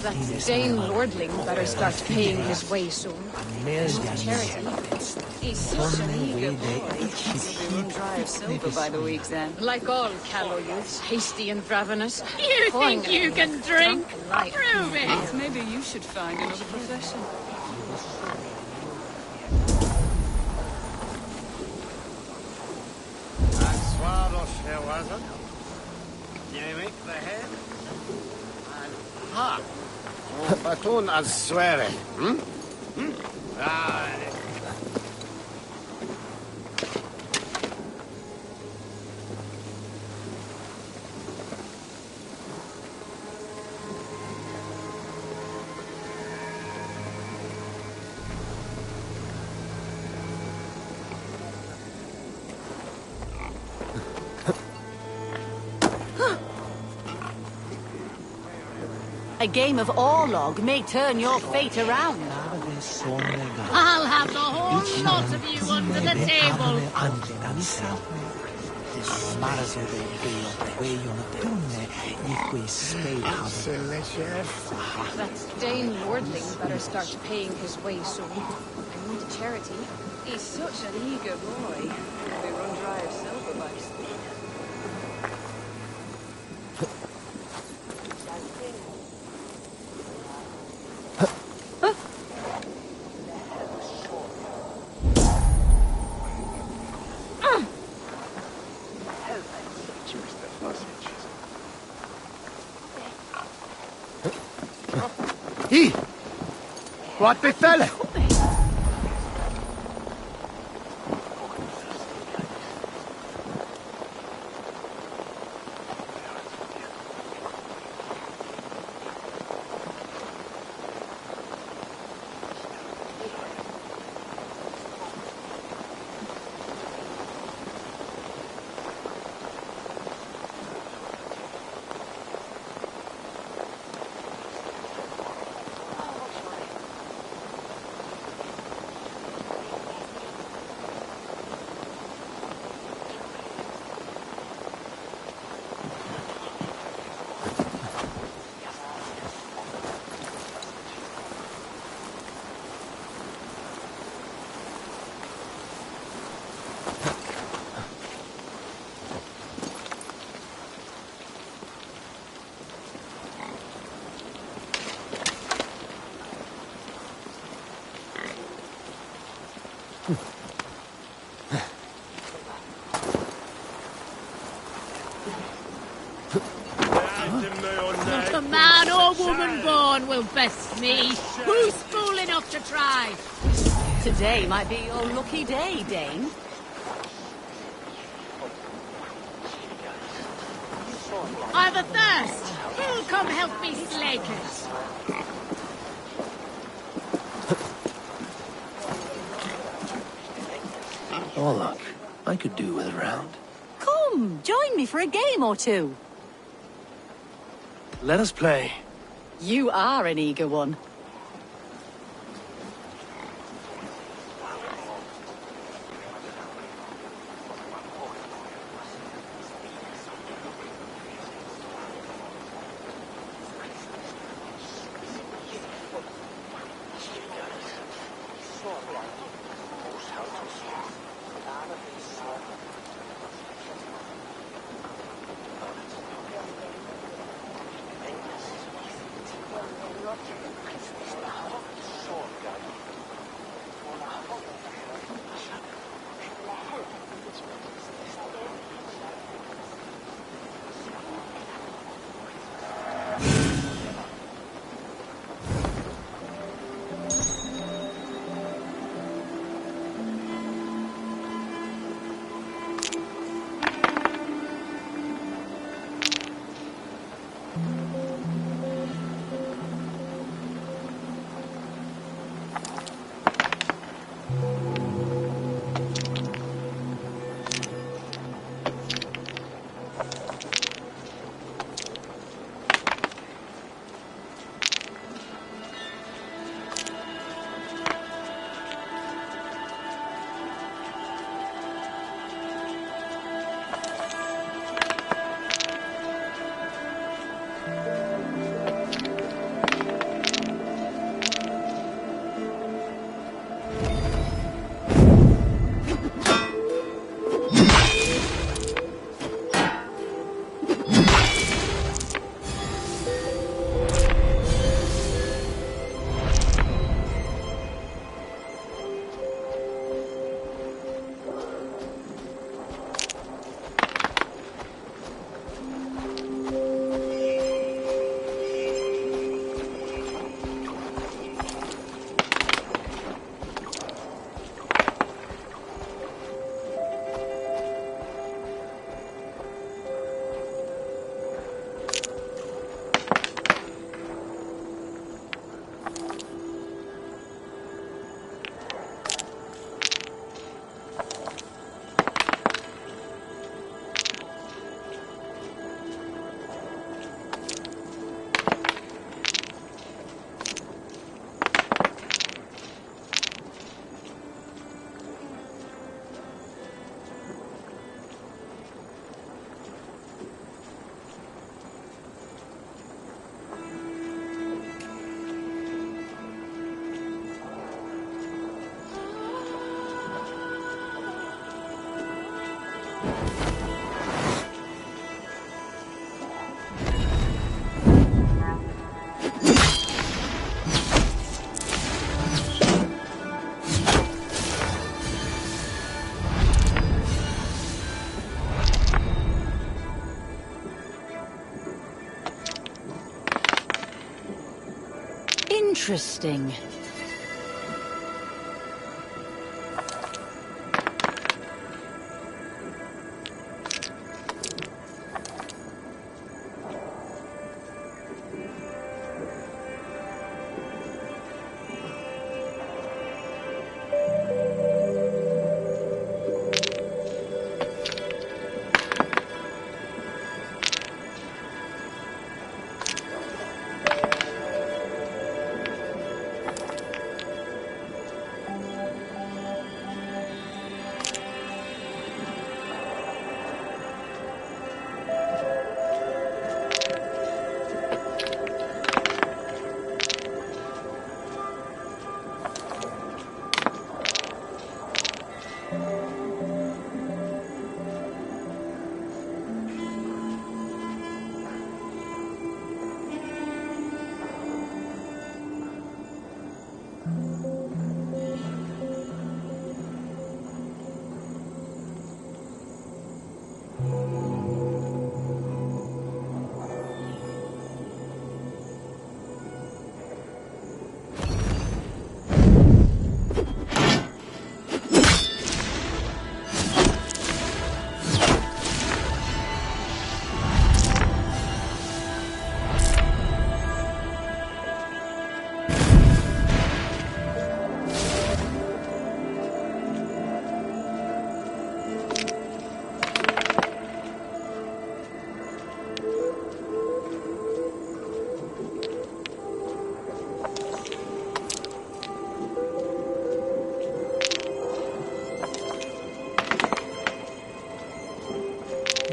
S3: That Dane lordling better start paying his way soon. Charity. He's such an eager boy.
S13: We won't drive silver by the week's end.
S3: Like all callow youths, hasty and ravenous.
S9: You think you can drink? Prove it!
S13: Maybe you should find another profession.
S14: You make the head? Ha! Batun as sweare. Aye.
S16: A game of Orlog may turn your fate around.
S15: I'll have the whole lot of you under the table.
S17: That Dane Wardling better start paying his way soon. I need a charity. He's such an eager boy. We run dry of silver bucks.
S11: What befell it?
S15: Not a man or woman born will best me. Who's fool enough to try?
S16: Today might be your lucky day, Dane.
S15: I've a thirst. Who'll come help me slake it?
S1: Oh, look. I could do with a round.
S16: Come, join me for a game or two.
S1: Let us play.
S16: You are an eager one. Interesting.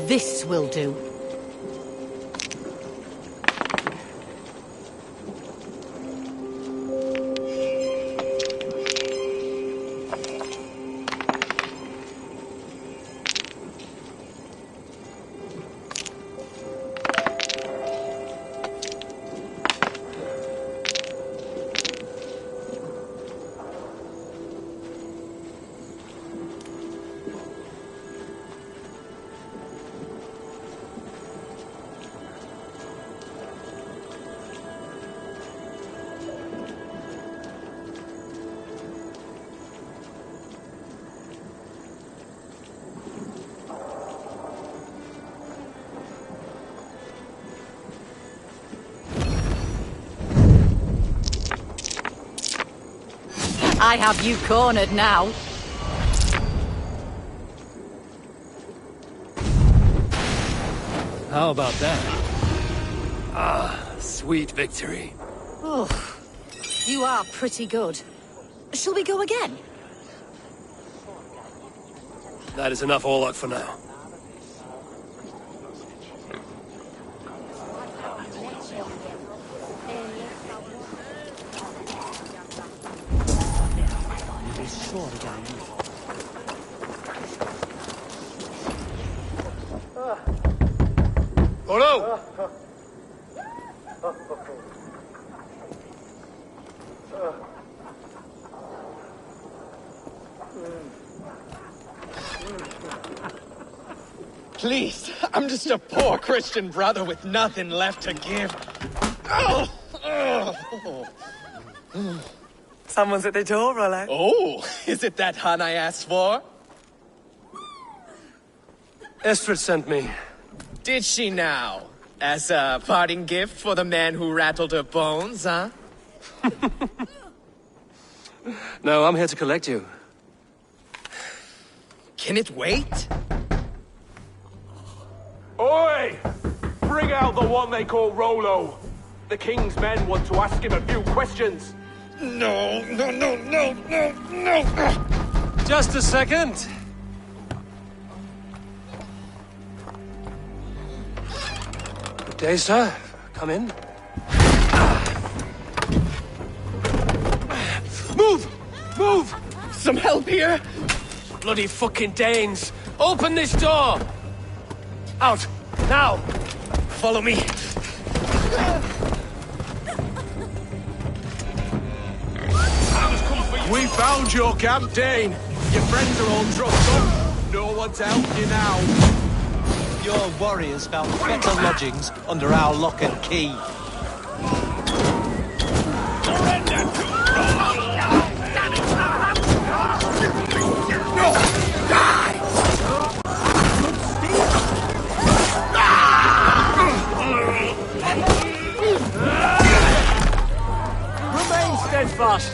S16: This will do. I have you cornered now.
S2: How about that? Ah, sweet victory.
S16: Oh, you are pretty good. Shall we go again?
S2: That is enough Orlok for now.
S5: Rollo!
S18: Please, I'm just a poor Christian brother with nothing left to give.
S19: Someone's at the door, Rollo.
S18: Oh, is it that Hun I asked for?
S2: Estrid sent me.
S18: Did she now? As a parting gift for the man who rattled her bones, huh?
S2: No, I'm here to collect you.
S18: Can it wait?
S20: Oi! Bring out the one they call Rollo. The king's men want to ask him a few questions.
S18: No.
S2: Just a second. Good day, sir. Come in. Move!
S18: Some help here?
S2: Bloody fucking Danes! Open this door! Out! Now!
S18: Follow me.
S20: We found your camp, Dane. Your friends are all trussed up. No one to help you now.
S12: Your warriors found better lodgings under our lock and key.
S19: fast.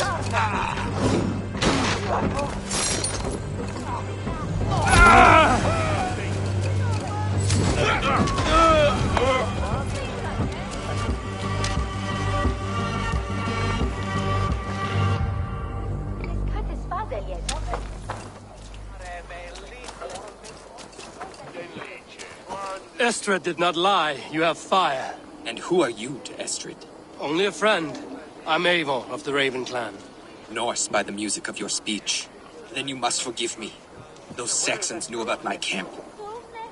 S2: Estrid did not lie. You have fire.
S21: And who are you to Estrid?
S2: Only a friend. I'm Eivor of the Raven clan.
S21: Norse by the music of your speech. Then you must forgive me. Those Saxons knew about my camp.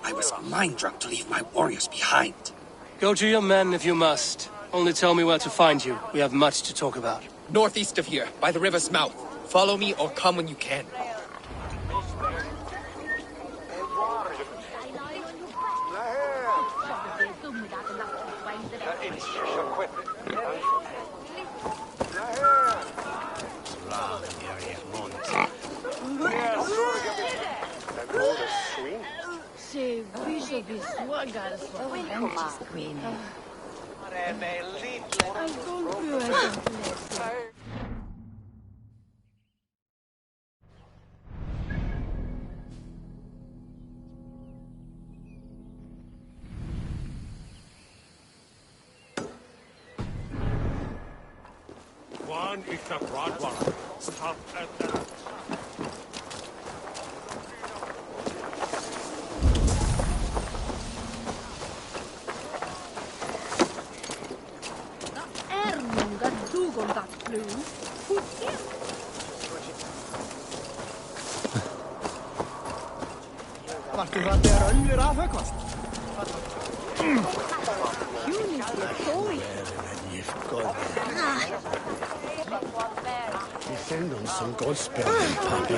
S21: I was mind-drunk to leave my warriors behind.
S2: Go to your men if you must. Only tell me where to find you. We have much to talk about.
S18: Northeast of here, by the river's mouth. Follow me or come when you can.
S10: One is the broad one. Stop at that.
S14: Varstu það þegar önnur afhöggvast?
S11: Defend on some gospel and pop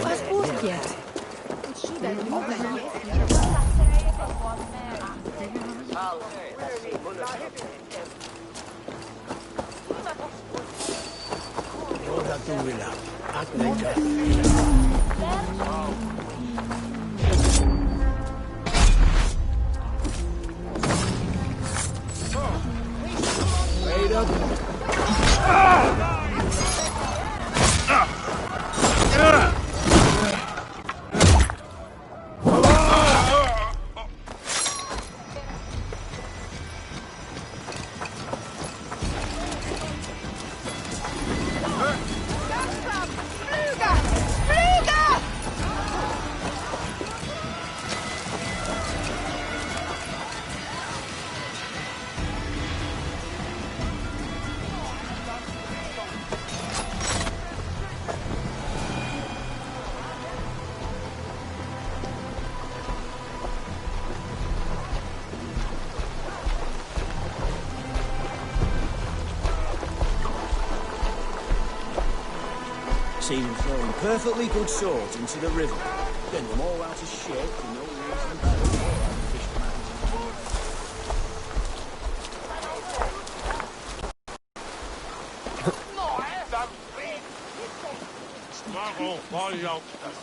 S22: Seen them throwing perfectly good swords into the river, then them all out of shape for no reason.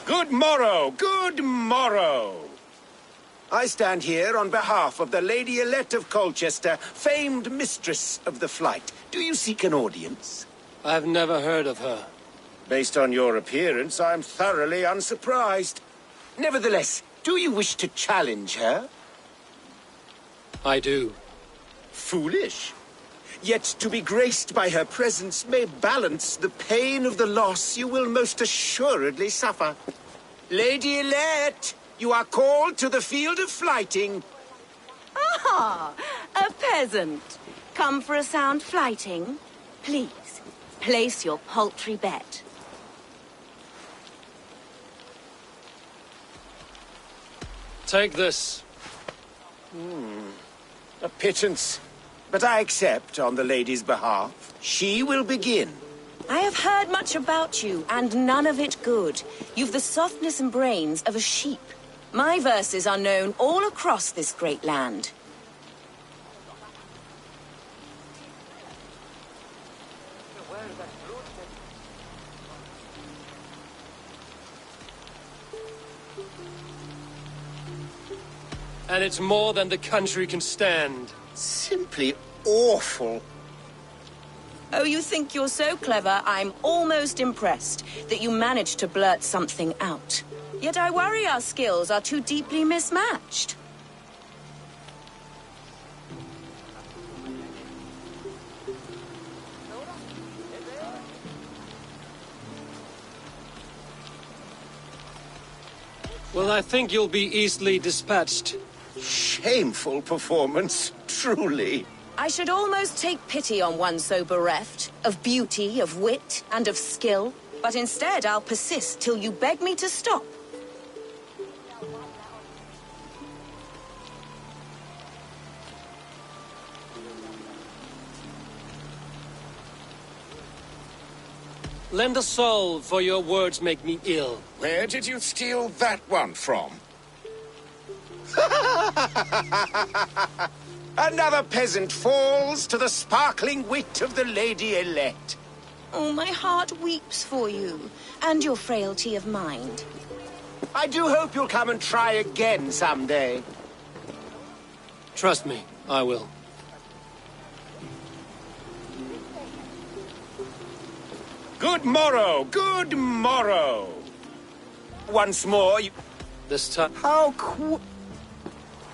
S23: Good morrow, good morrow. I stand here on behalf of the Lady Elette of Colchester, famed mistress of the flight. Do you seek an audience?
S2: I've never heard of her.
S23: Based on your appearance, I'm thoroughly unsurprised. Nevertheless, do you wish to challenge her?
S2: I do.
S23: Foolish. Yet to be graced by her presence may balance the pain of the loss you will most assuredly suffer. Lady Elette, you are called to the field of flighting.
S24: Ah, a peasant. Come for a sound flighting? Please, place your paltry bet.
S2: Take this.
S23: A pittance. But I accept on the lady's behalf. She will begin.
S24: I have heard much about you, and none of it good. You've the softness and brains of a sheep. My verses are known all across this great land.
S2: And it's more than the country can stand.
S23: Simply awful.
S24: Oh, you think you're so clever, I'm almost impressed that you managed to blurt something out. Yet I worry our skills are too deeply mismatched.
S2: Well, I think you'll be easily dispatched.
S23: Shameful performance, truly.
S24: I should almost take pity on one so bereft of beauty, of wit, and of skill. But instead, I'll persist till you beg me to stop.
S2: Lend a soul, for your words make me ill.
S23: Where did you steal that one from? Another peasant falls to the sparkling wit of the Lady Elette.
S24: Oh, my heart weeps for you, and your frailty of mind.
S23: I do hope you'll come and try again someday.
S2: Trust me, I will.
S23: Good morrow, good morrow. Once more, you...
S2: This time...
S23: How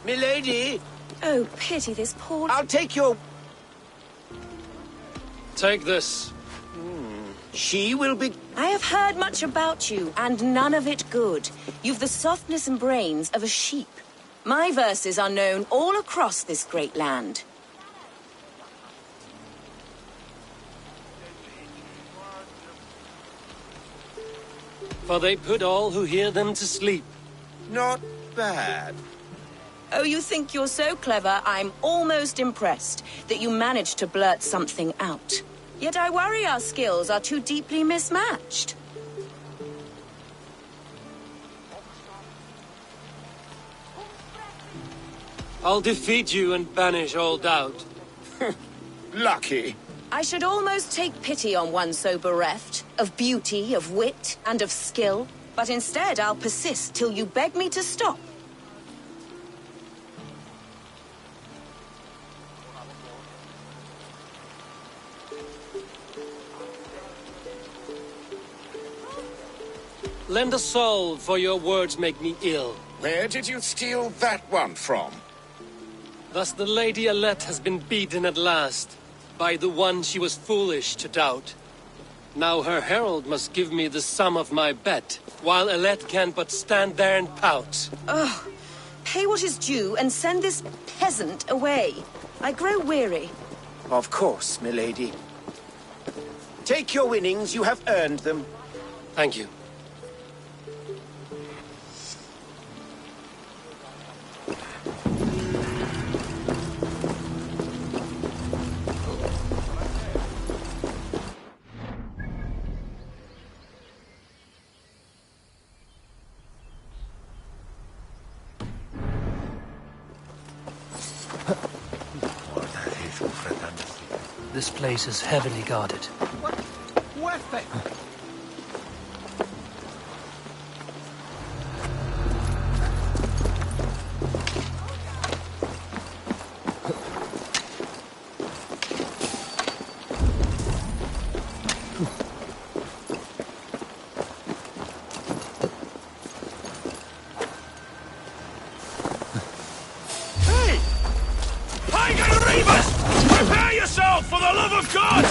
S23: Milady?
S24: Oh, pity this poor...
S23: I'll take your...
S2: Take this.
S23: She will be...
S24: I have heard much about you, and none of it good. You've the softness and brains of a sheep. My verses are known all across this great land.
S2: For they put all who hear them to sleep.
S23: Not bad.
S24: Oh, you think you're so clever, I'm almost impressed that you managed to blurt something out. Yet I worry our skills are too deeply mismatched.
S2: I'll defeat you and banish all doubt.
S23: Lucky.
S24: I should almost take pity on one so bereft of beauty, of wit, and of skill. But instead, I'll persist till you beg me to stop.
S2: Lend a soul, for your words make me ill.
S23: Where did you steal that one from?
S2: Thus the Lady Elette has been beaten at last, by the one she was foolish to doubt. Now her herald must give me the sum of my bet, while Elette can but stand there and pout.
S24: Ugh. Pay what is due and send this peasant away. I grow weary.
S23: Of course, milady. Take your winnings, you have earned them.
S2: Thank you.
S1: This place is heavily guarded.
S23: What the...
S10: Prepare yourself, for the love of God!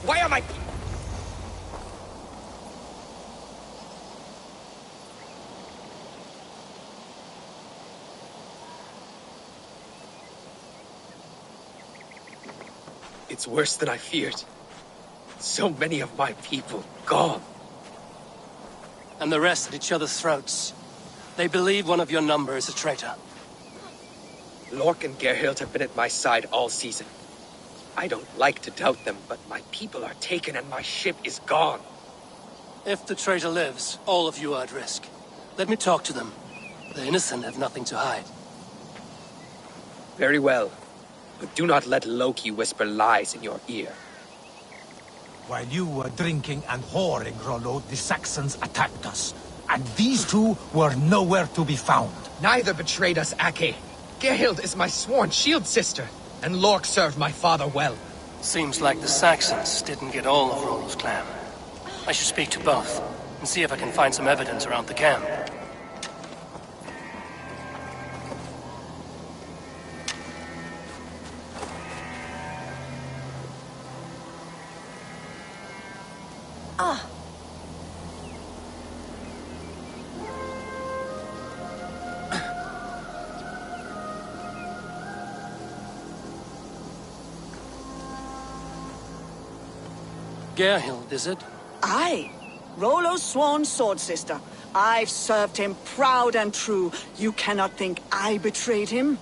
S21: Why am I... It's worse than I feared. So many of my people gone.
S2: And the rest at each other's throats. They believe one of your number is a traitor.
S21: Lork and Gerhild have been at my side all season. I don't like to doubt them, but my people are taken and my ship is gone.
S2: If the traitor lives, all of you are at risk. Let me talk to them. The innocent have nothing to hide.
S21: Very well. But do not let Loki whisper lies in your ear.
S4: While you were drinking and whoring, Rollo, the Saxons attacked us. And these two were nowhere to be found.
S18: Neither betrayed us, Ake. Gerhild is my sworn shield sister, and Lork served my father well.
S2: Seems like the Saxons didn't get all of Rollo's clan. I should speak to both, and see if I can find some evidence around the camp.
S24: Ah.
S2: Gerhild, is it?
S6: Aye. Rollo's sworn sword sister. I've served him proud and true. You cannot think I betrayed him?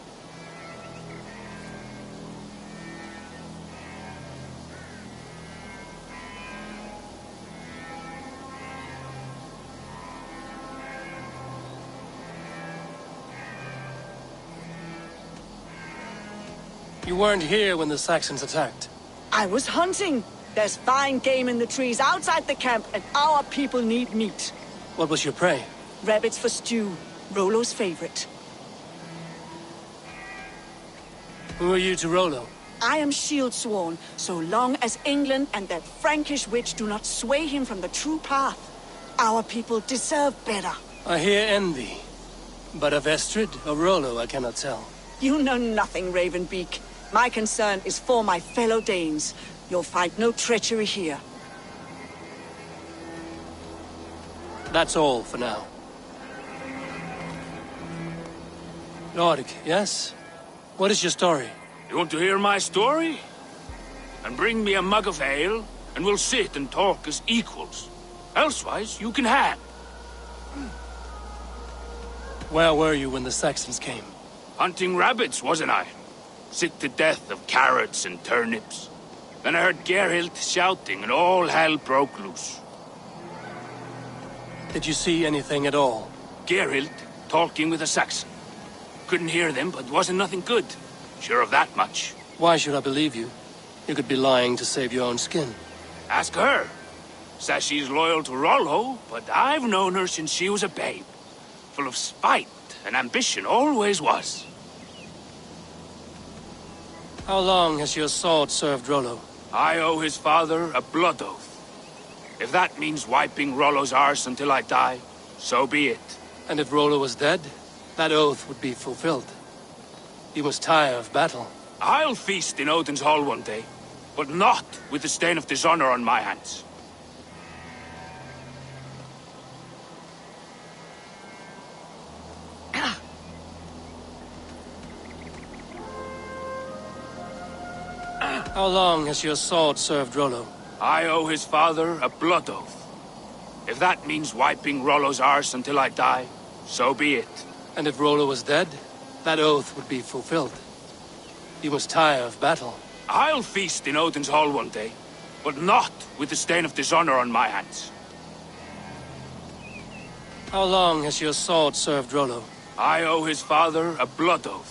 S2: You weren't here when the Saxons attacked.
S6: I was hunting. There's fine game in the trees outside the camp, and our people need meat.
S2: What was your prey?
S6: Rabbits for stew. Rollo's favorite.
S2: Who are you to Rollo?
S6: I am shield sworn, so long as England and that Frankish witch do not sway him from the true path. Our people deserve better.
S2: I hear envy. But of Estrid or Rollo, I cannot tell.
S6: You know nothing, Ravenbeak. My concern is for my fellow Danes. You'll find no treachery here.
S2: That's all for now. Lork, yes? What is your story?
S10: You want to hear my story? And bring me a mug of ale, and we'll sit and talk as equals. Elsewise, you can hang.
S2: Where were you when the Saxons came?
S10: Hunting rabbits, wasn't I? Sick to death of carrots and turnips. Then I heard Gerhild shouting, and all hell broke loose.
S2: Did you see anything at all?
S10: Gerhild talking with a Saxon. Couldn't hear them, but wasn't nothing good. Sure of that much.
S2: Why should I believe you? You could be lying to save your own skin.
S10: Ask her. Says she's loyal to Rollo, but I've known her since she was a babe. Full of spite and ambition, always was.
S2: How long has your sword served Rollo?
S10: I owe his father a blood oath. If that means wiping Rollo's arse until I die, so be it.
S2: And if Rollo was dead, that oath would be fulfilled. You must tire of battle.
S10: I'll feast in Odin's hall one day, but not with the stain of dishonor on my hands.
S2: How long has your sword served Rollo?
S10: I owe his father a blood oath. If that means wiping Rollo's arse until I die, so be it.
S2: And if Rollo was dead, that oath would be fulfilled. You must tire of battle.
S10: I'll feast in Odin's hall one day, but not with the stain of dishonor on my hands.
S2: How long has your sword served Rollo?
S10: I owe his father a blood oath.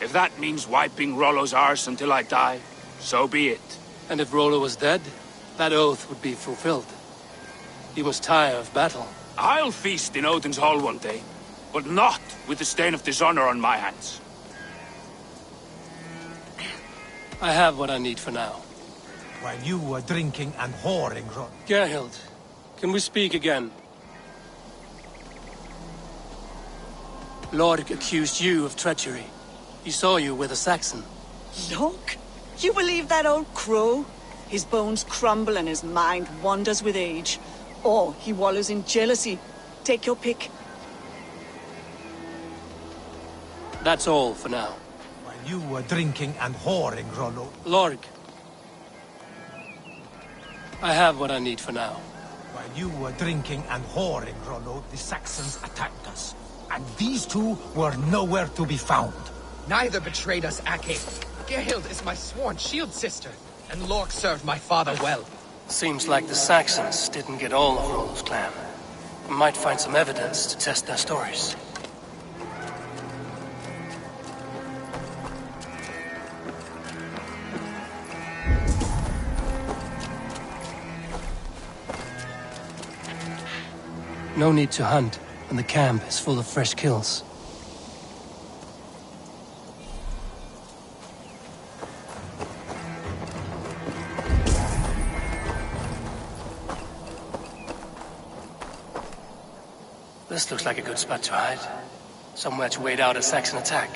S10: If that means wiping Rollo's arse until I die, so be it.
S2: And if Rollo was dead, that oath would be fulfilled. You must tire of battle.
S10: I'll feast in Odin's hall one day, but not with the stain of dishonor on my hands.
S2: I have what I need for now.
S4: While you were drinking and whoring,
S2: Gerhild, can we speak again? Lork accused you of treachery. He saw you with a Saxon.
S6: Look, you believe that old crow? His bones crumble and his mind wanders with age. Or he wallows in jealousy. Take your pick.
S2: That's all for now.
S4: While you were drinking and whoring, Rollo.
S2: Lorg. I have what I need for now.
S4: While you were drinking and whoring, Rollo, the Saxons attacked us. And these two were nowhere to be found.
S18: Neither betrayed us, Ake. Gerhild is my sworn shield sister, and Lork served my father well.
S2: Seems like the Saxons didn't get all of Rollo's clan. We might find some evidence to test their stories. No need to hunt, and the camp is full of fresh kills. This looks like a good spot to hide. Somewhere to wait out a Saxon attack.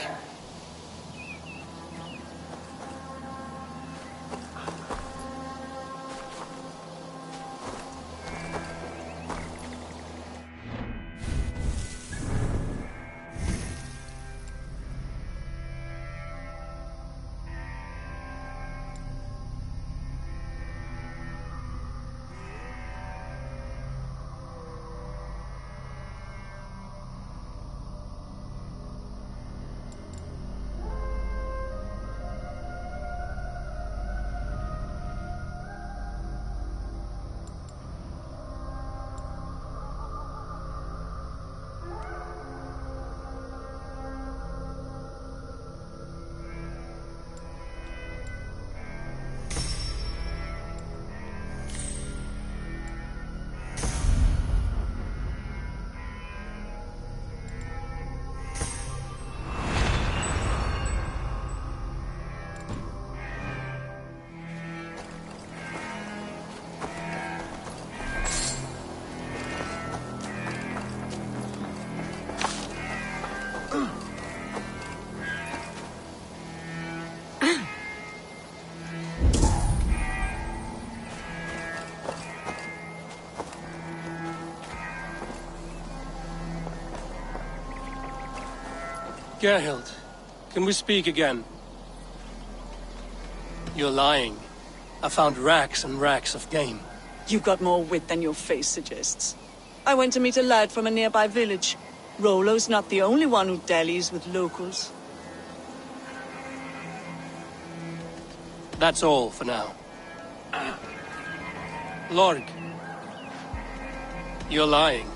S2: Gerhild, can we speak again? You're lying. I found racks and racks of game.
S6: You've got more wit than your face suggests. I went to meet a lad from a nearby village. Rollo's not the only one who dallies with locals.
S2: That's all for now. Lorg. You're lying.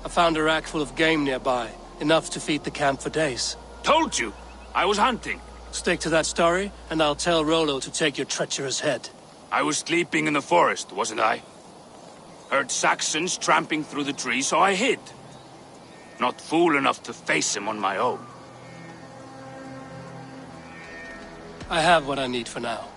S2: I found a rack full of game nearby. Enough to feed the camp for days.
S10: Told you! I was hunting.
S2: Stick to that story, and I'll tell Rollo to take your treacherous head.
S10: I was sleeping in the forest, wasn't I? Heard Saxons tramping through the trees, so I hid. Not fool enough to face him on my own.
S2: I have what I need for now.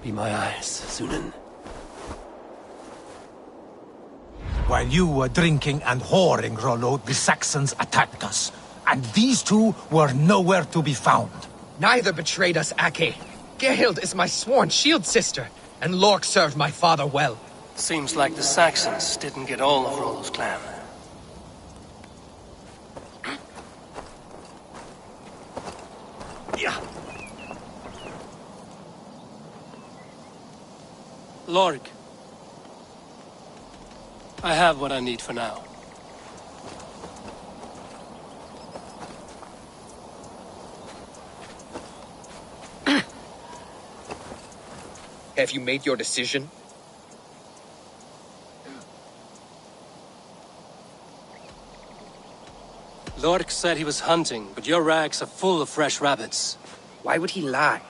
S2: Be my eyes, Sunan.
S4: While you were drinking and whoring, Rollo, the Saxons attacked us. And these two were nowhere to be found.
S18: Neither betrayed us, Ake. Gerhild is my sworn shield sister, and Lork served my father well.
S2: Seems like the Saxons didn't get all of Rollo's clan.
S4: Yeah.
S2: Lorg. I have what I need for now.
S18: Have you made your decision?
S2: Lork said he was hunting, but your rags are full of fresh rabbits.
S18: Why would he lie?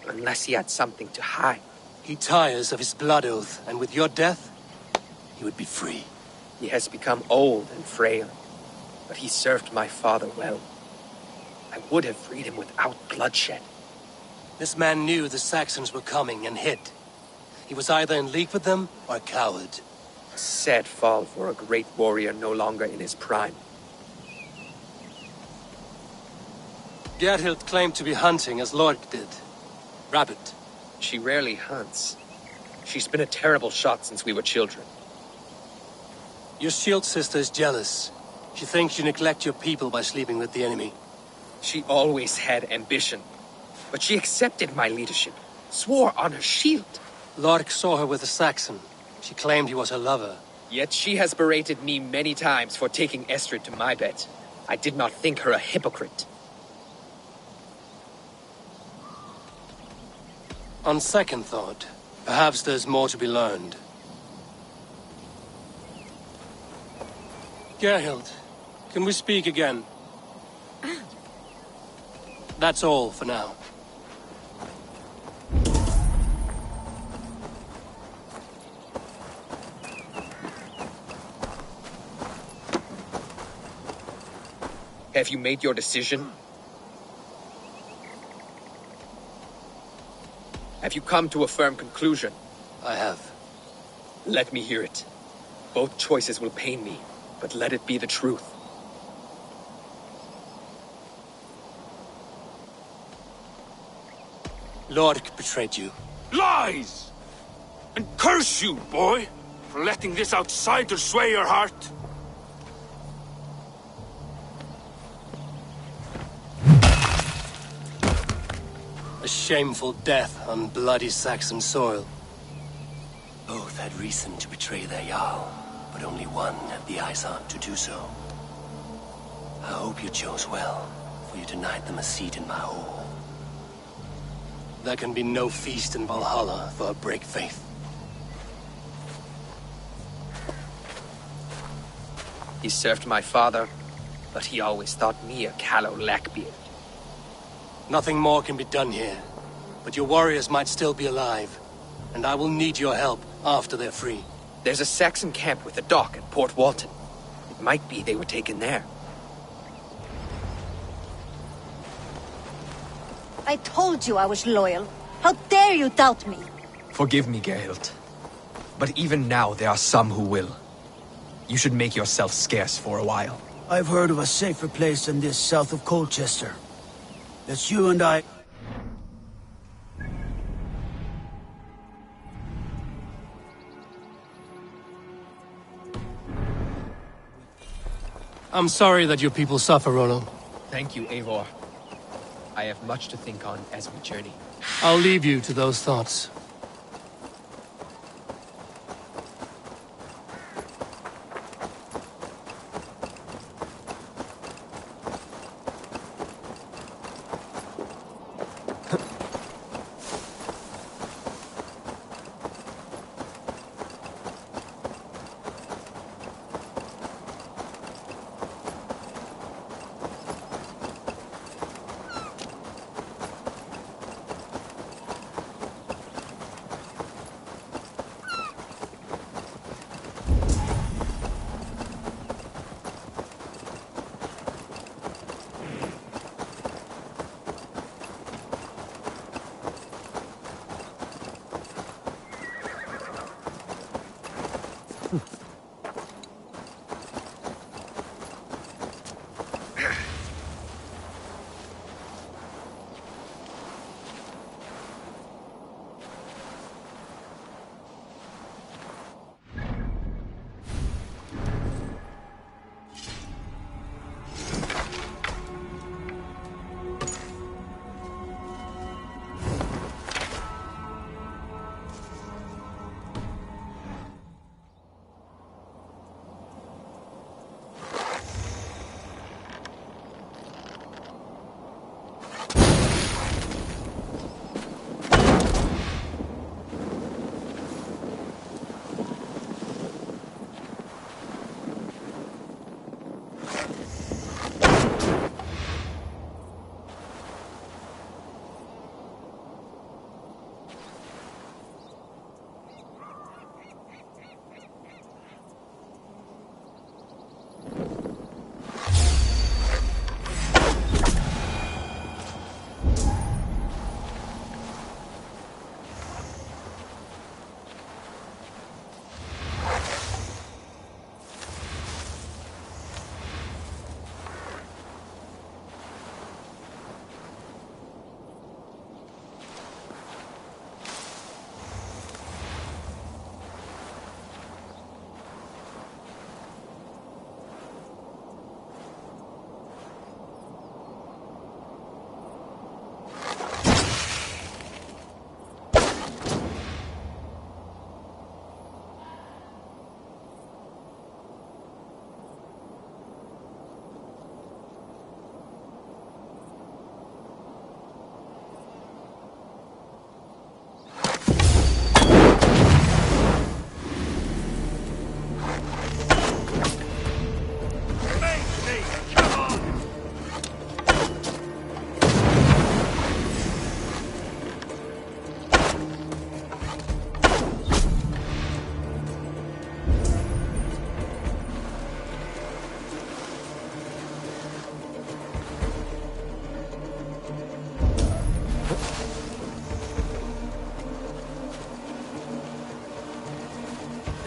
S18: Unless he had something to hide.
S2: He tires of his blood oath, and with your death, he would be free.
S18: He has become old and frail, but he served my father well. I would have freed him without bloodshed.
S2: This man knew the Saxons were coming and hid. He was either in league with them or a coward.
S18: A sad fall for a great warrior no longer in his prime.
S2: Gerhild claimed to be hunting as Lork did. Rabbit.
S18: She rarely hunts. She's been a terrible shot since we were children.
S2: Your shield sister is jealous. She thinks you neglect your people by sleeping with the enemy.
S18: She always had ambition. But she accepted my leadership. Swore on her shield.
S2: Lork saw her with a Saxon. She claimed he was her lover.
S18: Yet she has berated me many times for taking Estrid to my bed. I did not think her a hypocrite.
S2: On second thought, perhaps there's more to be learned. Gerhild, can we speak again? That's all for now.
S18: Have you made your decision? Have you come to a firm conclusion?
S2: I have.
S18: Let me hear it. Both choices will pain me, but let it be the truth.
S2: Lork betrayed you.
S10: Lies! And curse you, boy, for letting this outsider sway your heart.
S2: A shameful death on bloody Saxon soil.
S1: Both had reason to betray their Jarl, but only one had the Izard to do so. I hope you chose well, for you denied them a seat in my hall.
S2: There can be no feast in Valhalla for a break faith.
S18: He served my father, but he always thought me a callow lackbeard.
S2: Nothing more can be done here, but your warriors might still be alive, and I will need your help after they're free.
S18: There's a Saxon camp with a dock at Port Walton. It might be they were taken there.
S16: I told you I was loyal. How dare you doubt me?
S18: Forgive me, Gerhild. But even now there are some who will. You should make yourself scarce for a while.
S3: I've heard of a safer place than this south of Colchester. That's you and I.
S2: I'm sorry that your people suffer, Rollo.
S18: Thank you, Eivor. I have much to think on as we journey.
S2: I'll leave you to those thoughts.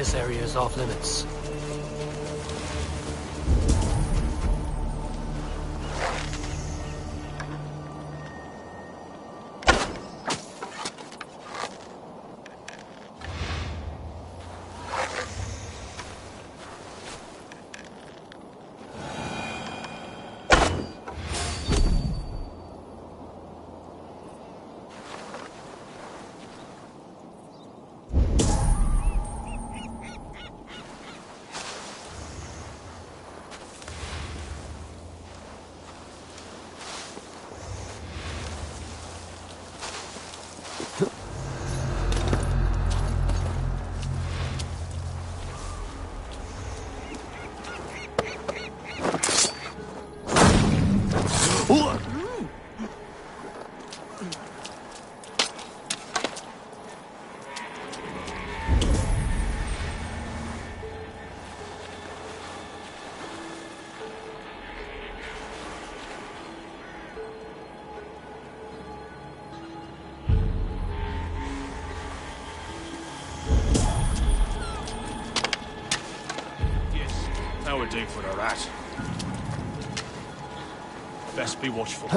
S2: This area is off limits.
S7: Now we're deep for a rat. Best be watchful.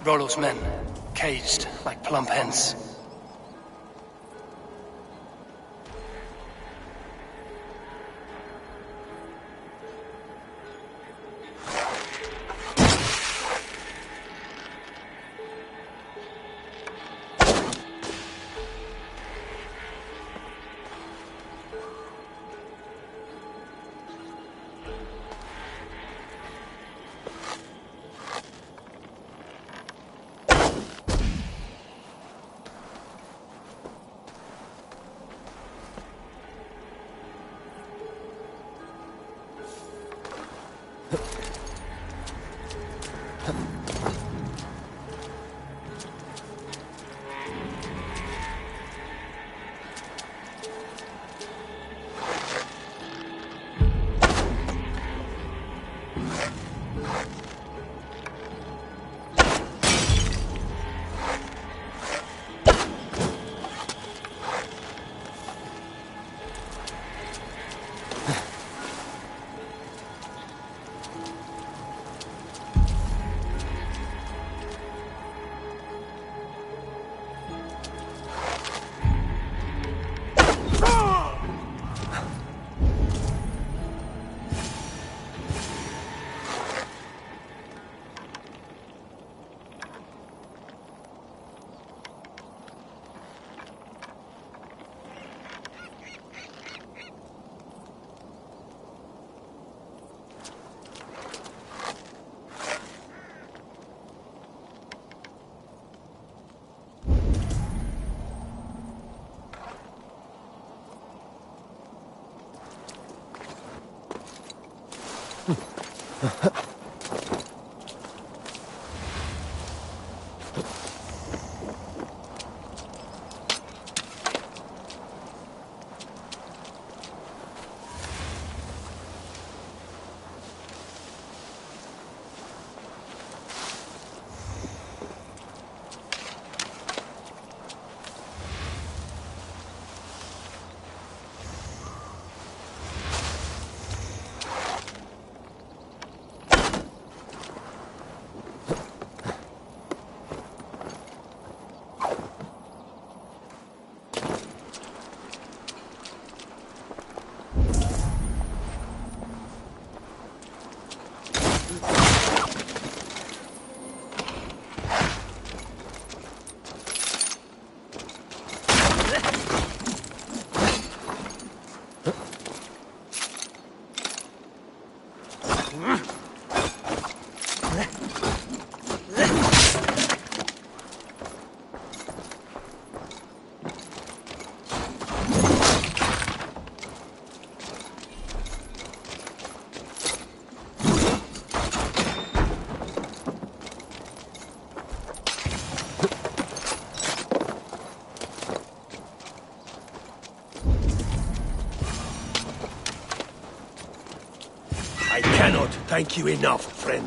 S2: Rollo's men, caged like plump hens.
S1: I cannot thank you enough, friend.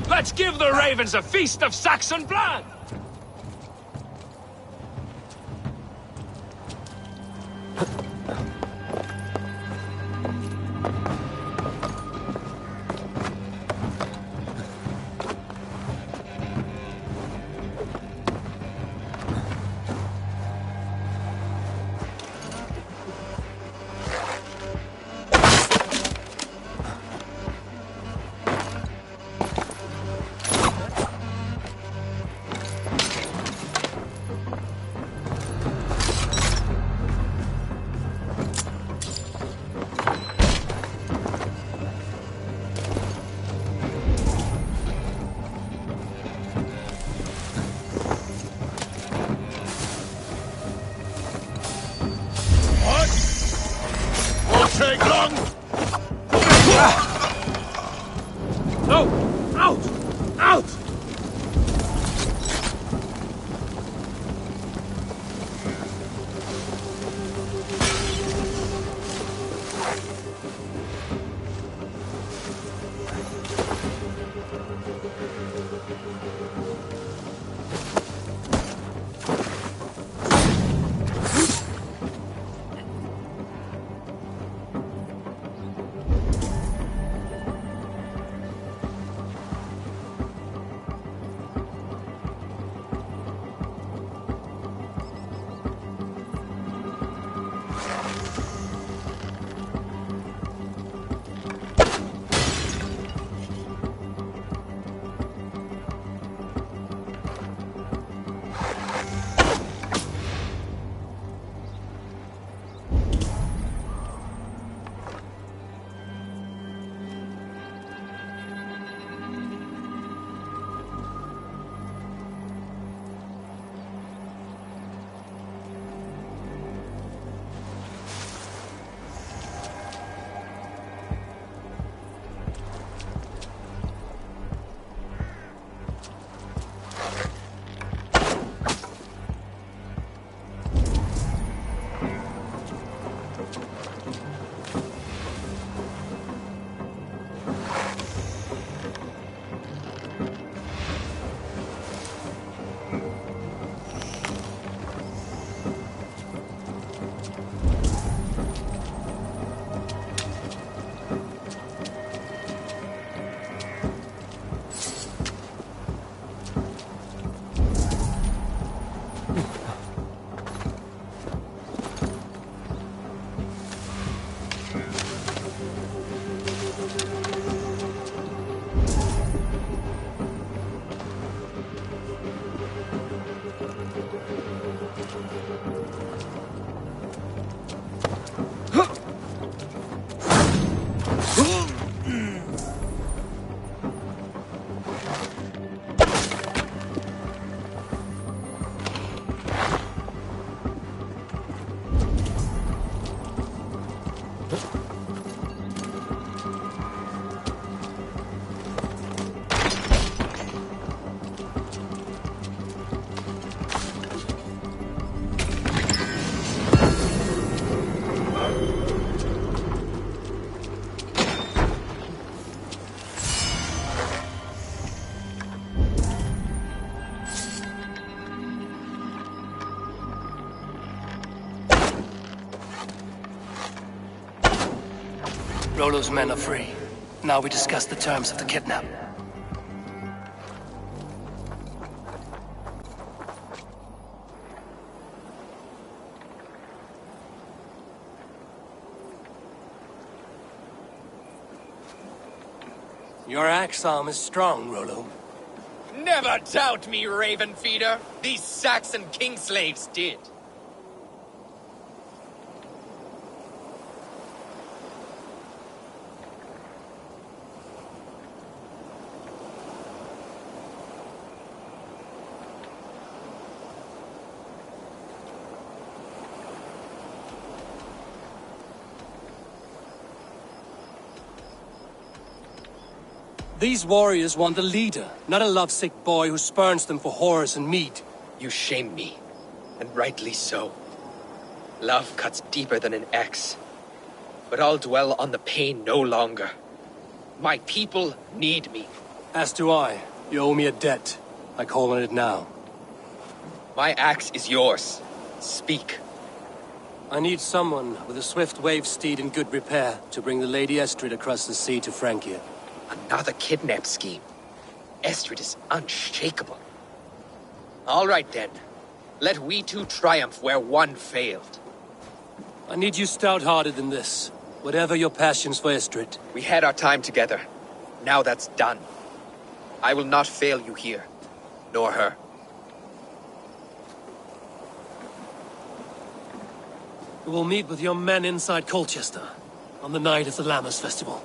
S10: Let's give the ravens a feast of Saxon blood!
S1: Take long!
S10: No! Out! Out!
S2: Rollo's men are free. Now we discuss the terms of the kidnap. Your axe arm is strong, Rollo.
S21: Never doubt me, Raven Feeder. These Saxon kingslaves did.
S2: These warriors want a leader, not a lovesick boy who spurns them for whores and mead.
S18: You shame me, and rightly so. Love cuts deeper than an axe. But I'll dwell on the pain no longer. My people need me.
S2: As do I. You owe me a debt. I call on it now.
S18: My axe is yours. Speak.
S2: I need someone with a swift wave steed in good repair to bring the Lady Estrid across the sea to Francia.
S18: Another kidnap scheme. Estrid is unshakable. All right then. Let we two triumph where one failed.
S2: I need you stout-hearted in this. Whatever your passions for Estrid.
S18: We had our time together. Now that's done. I will not fail you here. Nor her.
S2: We will meet with your men inside Colchester on the night of the Lammas Festival.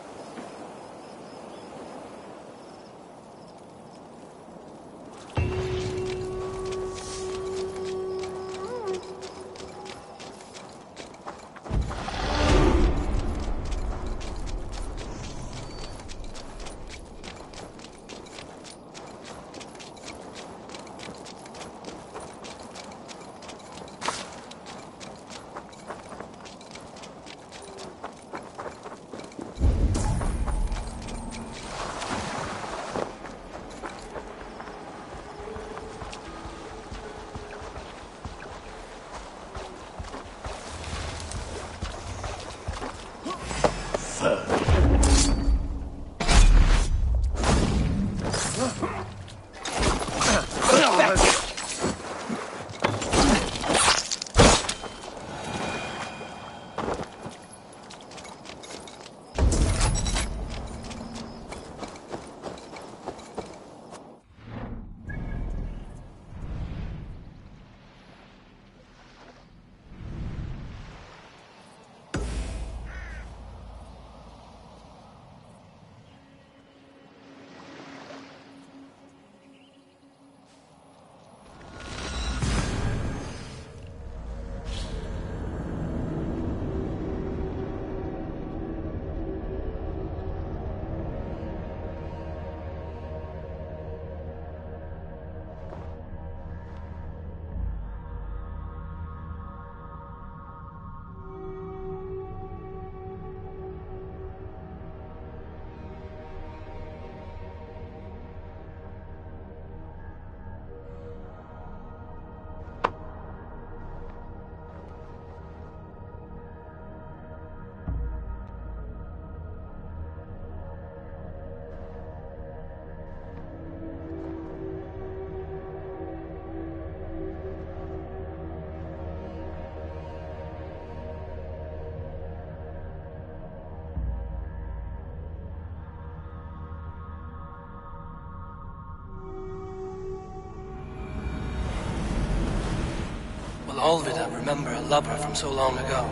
S2: All of it, I remember a lover from so long ago.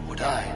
S2: Would I?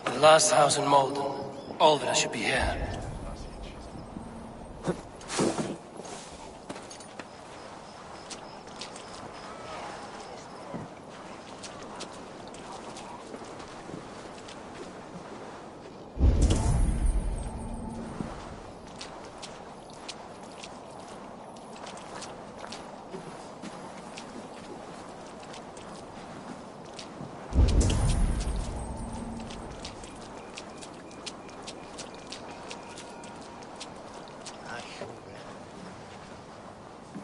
S2: The last house in Malden. Alvida should be here.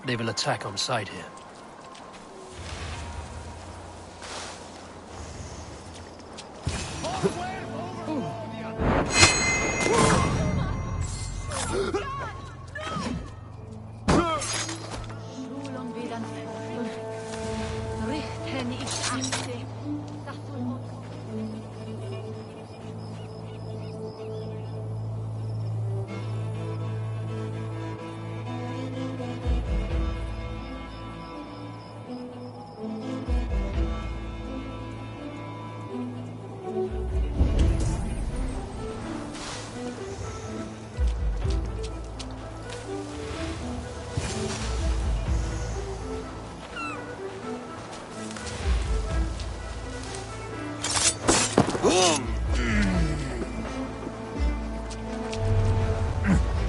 S2: They will attack on sight here.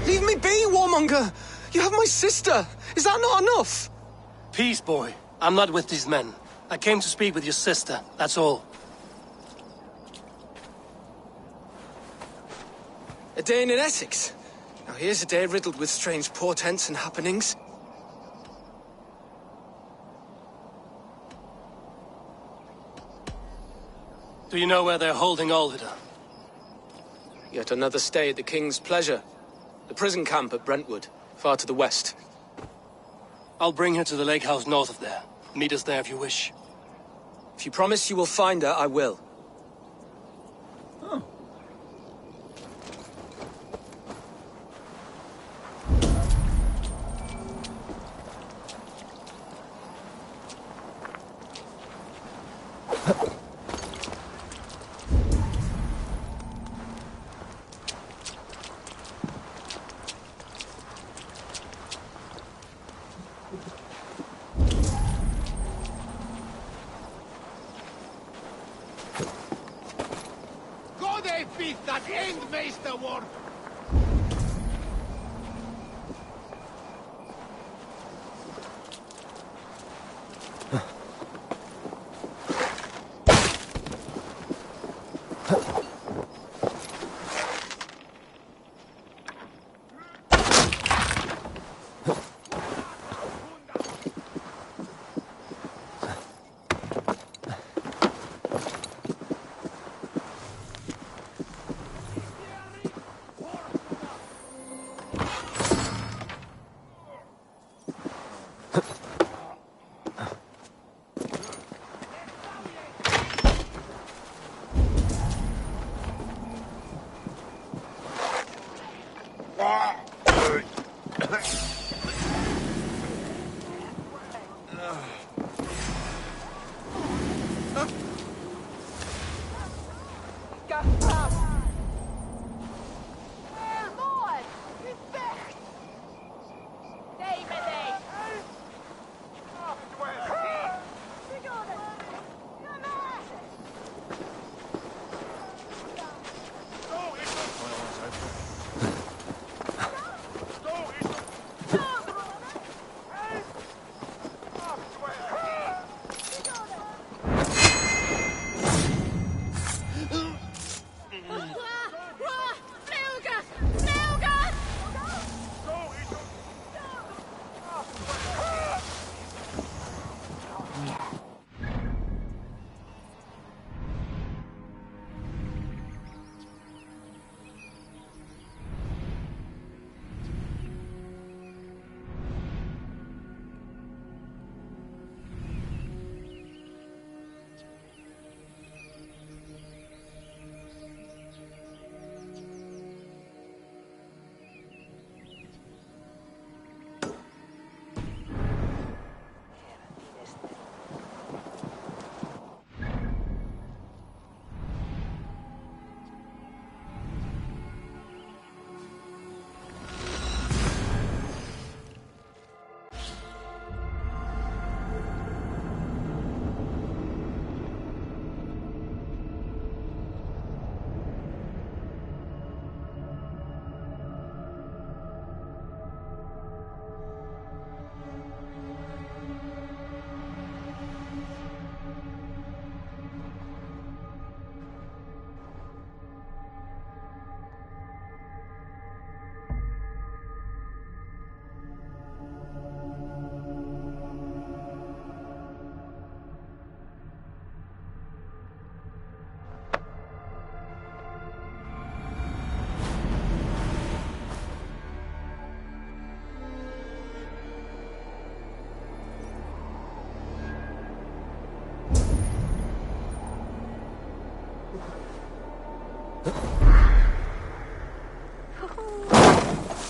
S8: Leave me be, warmonger! You have my sister! Is that not enough?
S2: Peace, boy. I'm not with these men. I came to speak with your sister, that's all.
S8: A day in Essex. Now here's a day riddled with strange portents and happenings.
S2: Do you know where they're holding Alvida?
S8: Yet another stay at the King's pleasure. The prison camp at Brentwood, far to the west.
S2: I'll bring her to the lake house north of there. Meet us there if you wish.
S8: If you promise you will find her, I will.
S11: that Endmeisterwort!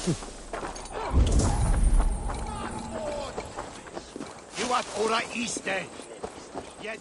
S14: You are Ora Easter. Yet.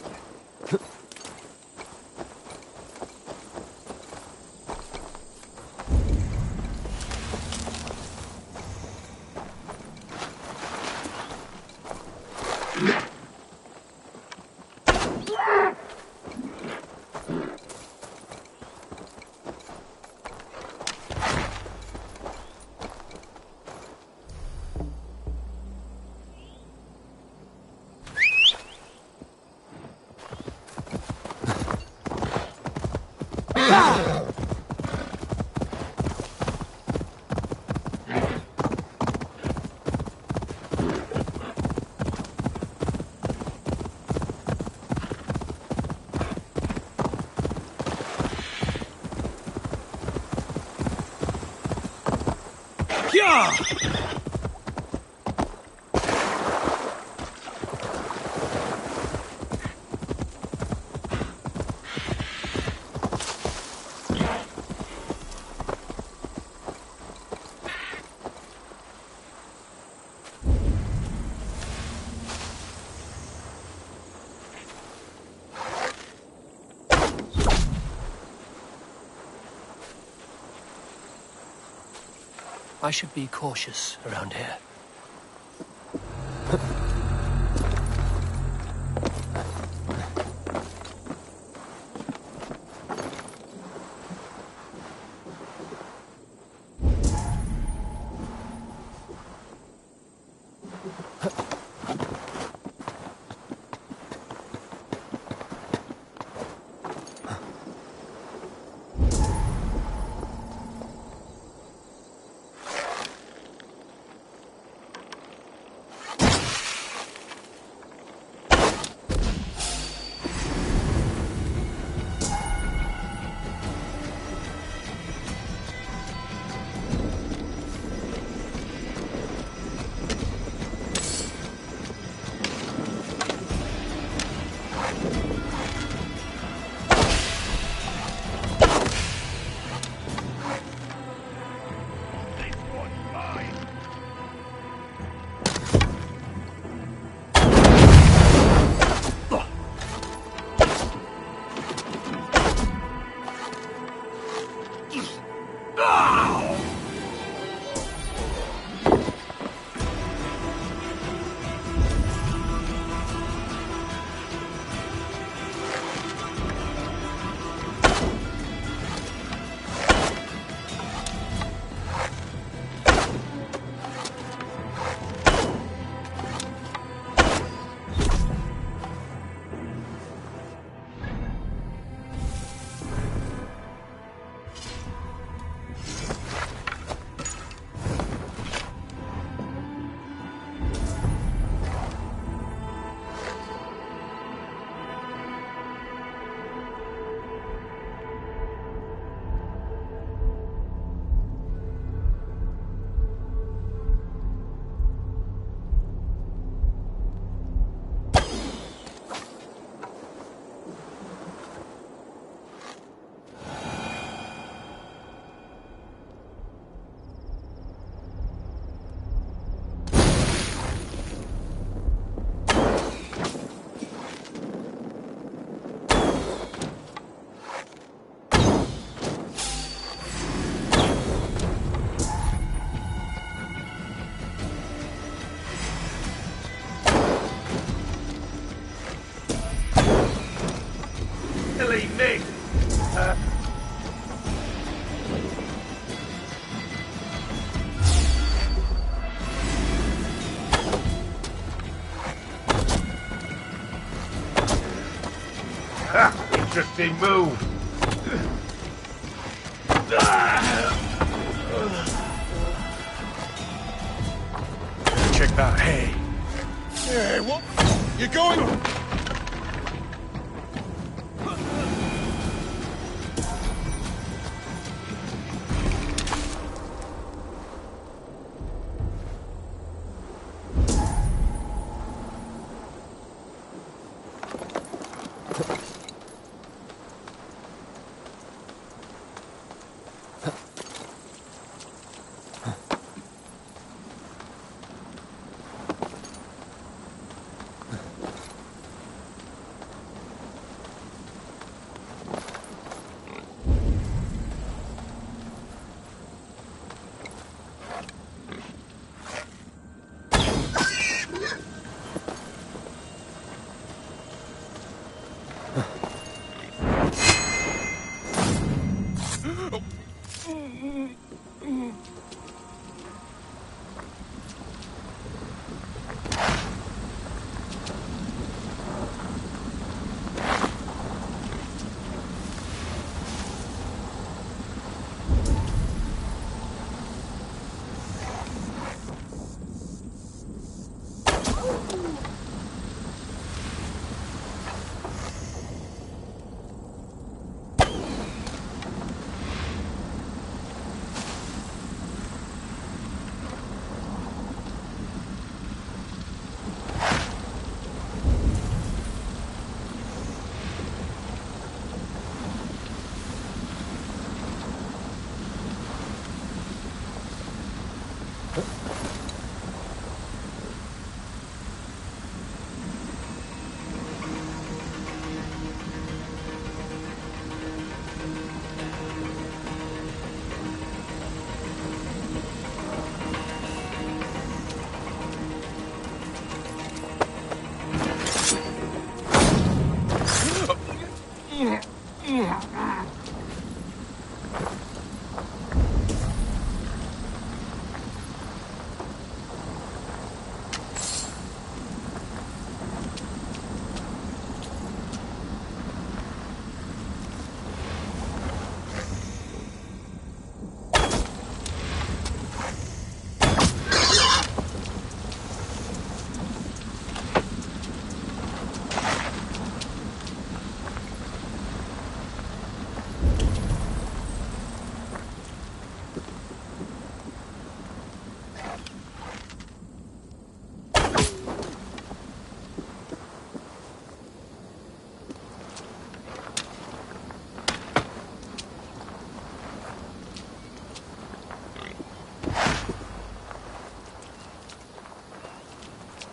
S2: I should be cautious around here.
S20: Believe me. Interesting move.
S11: Check that. Hey. Hey, what? You going?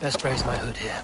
S2: Best raise my hood here.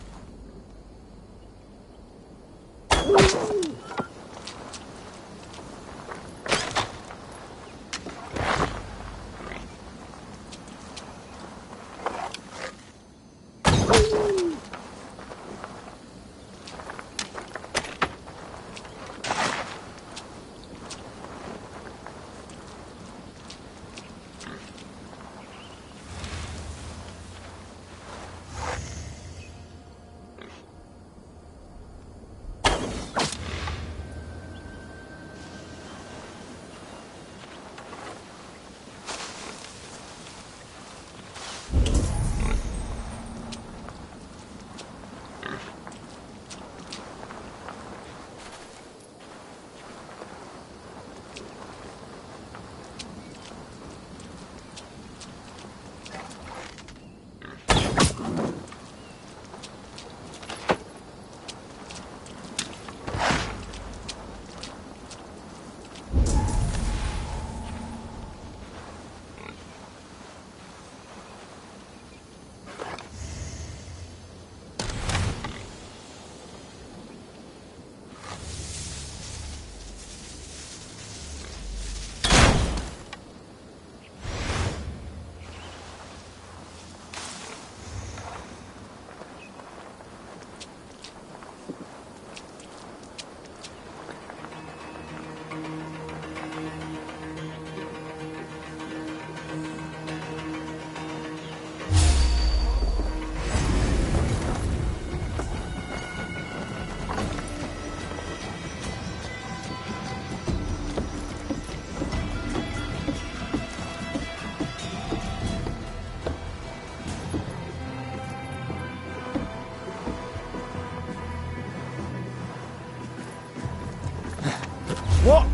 S4: What?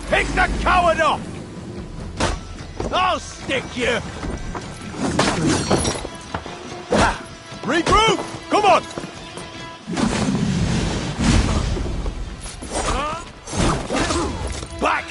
S4: Pick the coward off! I'll stick you! Regroup! Come on! Back!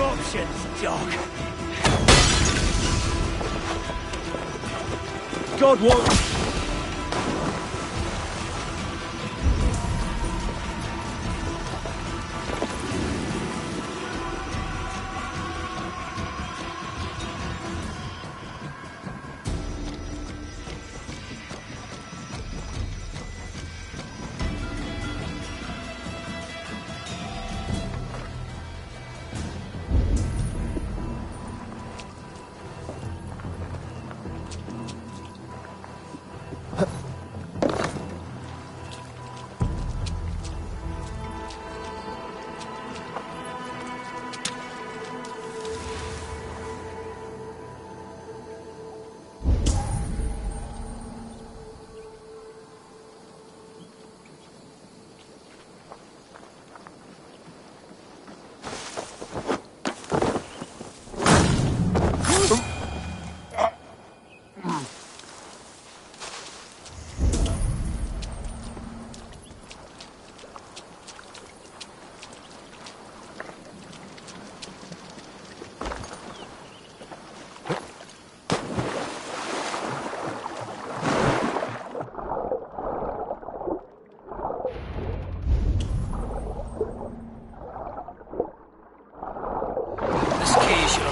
S3: of options, dog.
S22: God won't...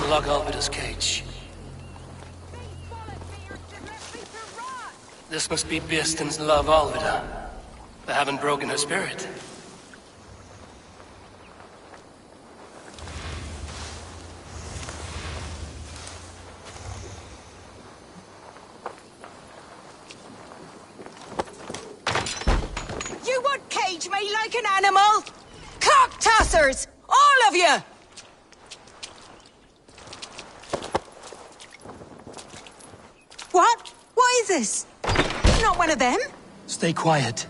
S2: Unlock Alvida's cage. This must be Birston's love, Alvida. They haven't broken her spirit.
S24: You would cage me like an animal? Cock-tossers! All of you! What? What is this? Not one of them?
S2: Stay quiet.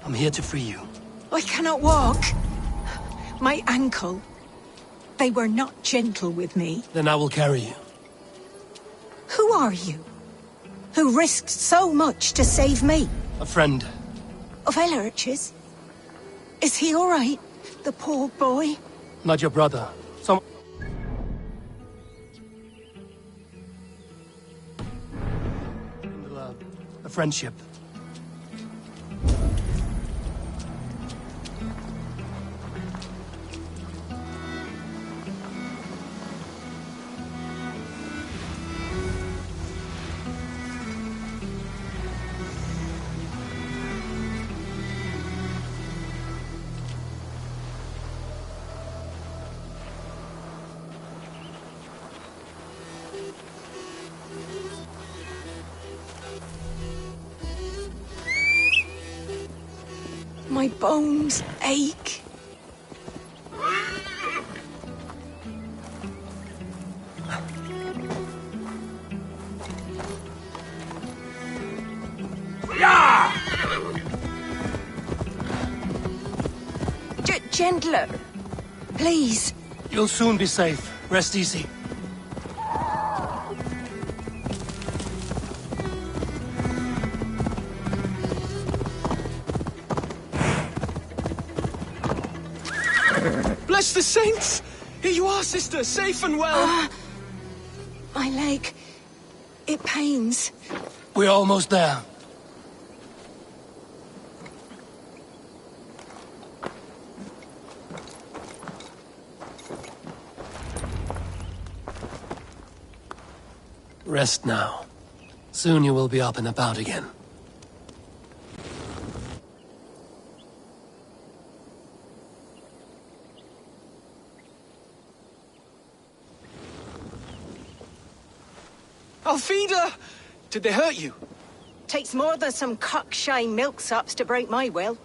S2: I'm here to free you.
S9: I cannot walk. My ankle. They were not gentle with me.
S2: Then I will carry you.
S9: Who are you? Who risked so much to save me?
S2: A friend.
S9: Of Ellerch's? Is he all right? The poor boy?
S2: Not your brother. Some... A friendship.
S9: My bones ache. Gentler, please.
S2: You'll soon be safe. Rest easy.
S18: Bless the saints! Here you are, sister, safe and well.
S9: My leg. It pains.
S2: We're almost there. Rest now. Soon you will be up and about again.
S18: Alfida! Did they hurt you?
S9: Takes more than some cockshy milksops to break my will.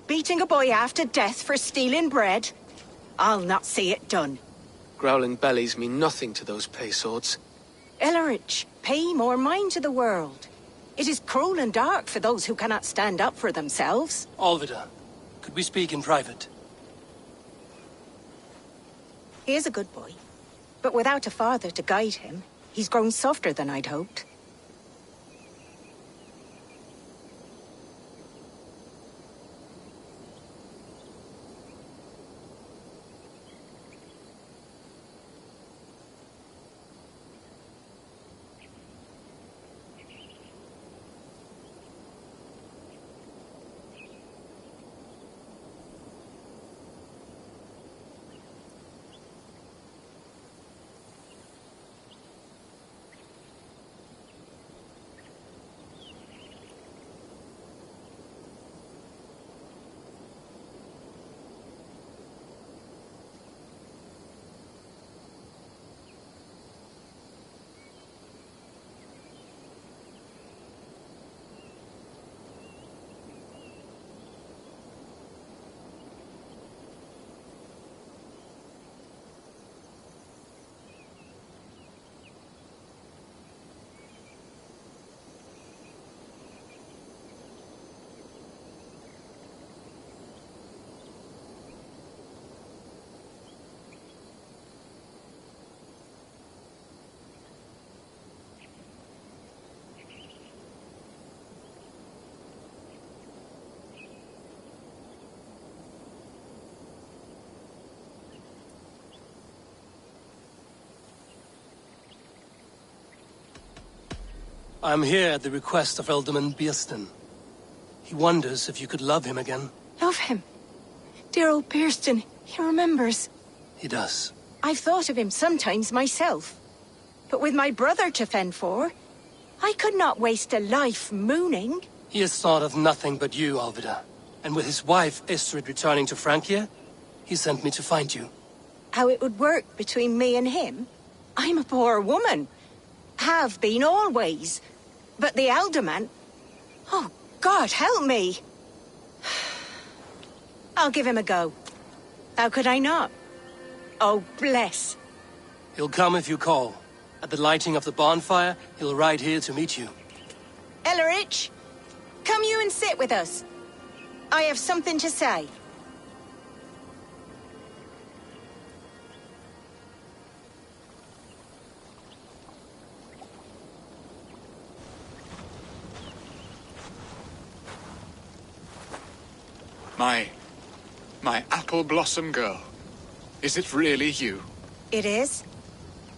S9: Beating a boy half to death for stealing bread? I'll not see it done.
S8: Growling bellies mean nothing to those pay swords.
S9: Ellerich, pay more mind to the world. It is cruel and dark for those who cannot stand up for themselves.
S2: Alvida, could we speak in private?
S9: He is a good boy, but without a father to guide him, he's grown softer than I'd hoped.
S2: I'm here at the request of Alderman Bearston. He wonders if you could love him again.
S9: Love him? Dear old Bearston, he remembers.
S2: He does.
S9: I've thought of him sometimes myself. But with my brother to fend for, I could not waste a life mooning.
S2: He has thought of nothing but you, Alvida. And with his wife, Istrid, returning to Francia, he sent me to find you.
S9: How it would work between me and him? I'm a poor woman. Have been always. But the alderman... Oh, God, help me! I'll give him a go. How could I not? Oh, bless.
S2: He'll come if you call. At the lighting of the bonfire, he'll ride here to meet you.
S9: Ellerich, come you and sit with us. I have something to say.
S5: My apple blossom girl. Is it really you?
S9: It is.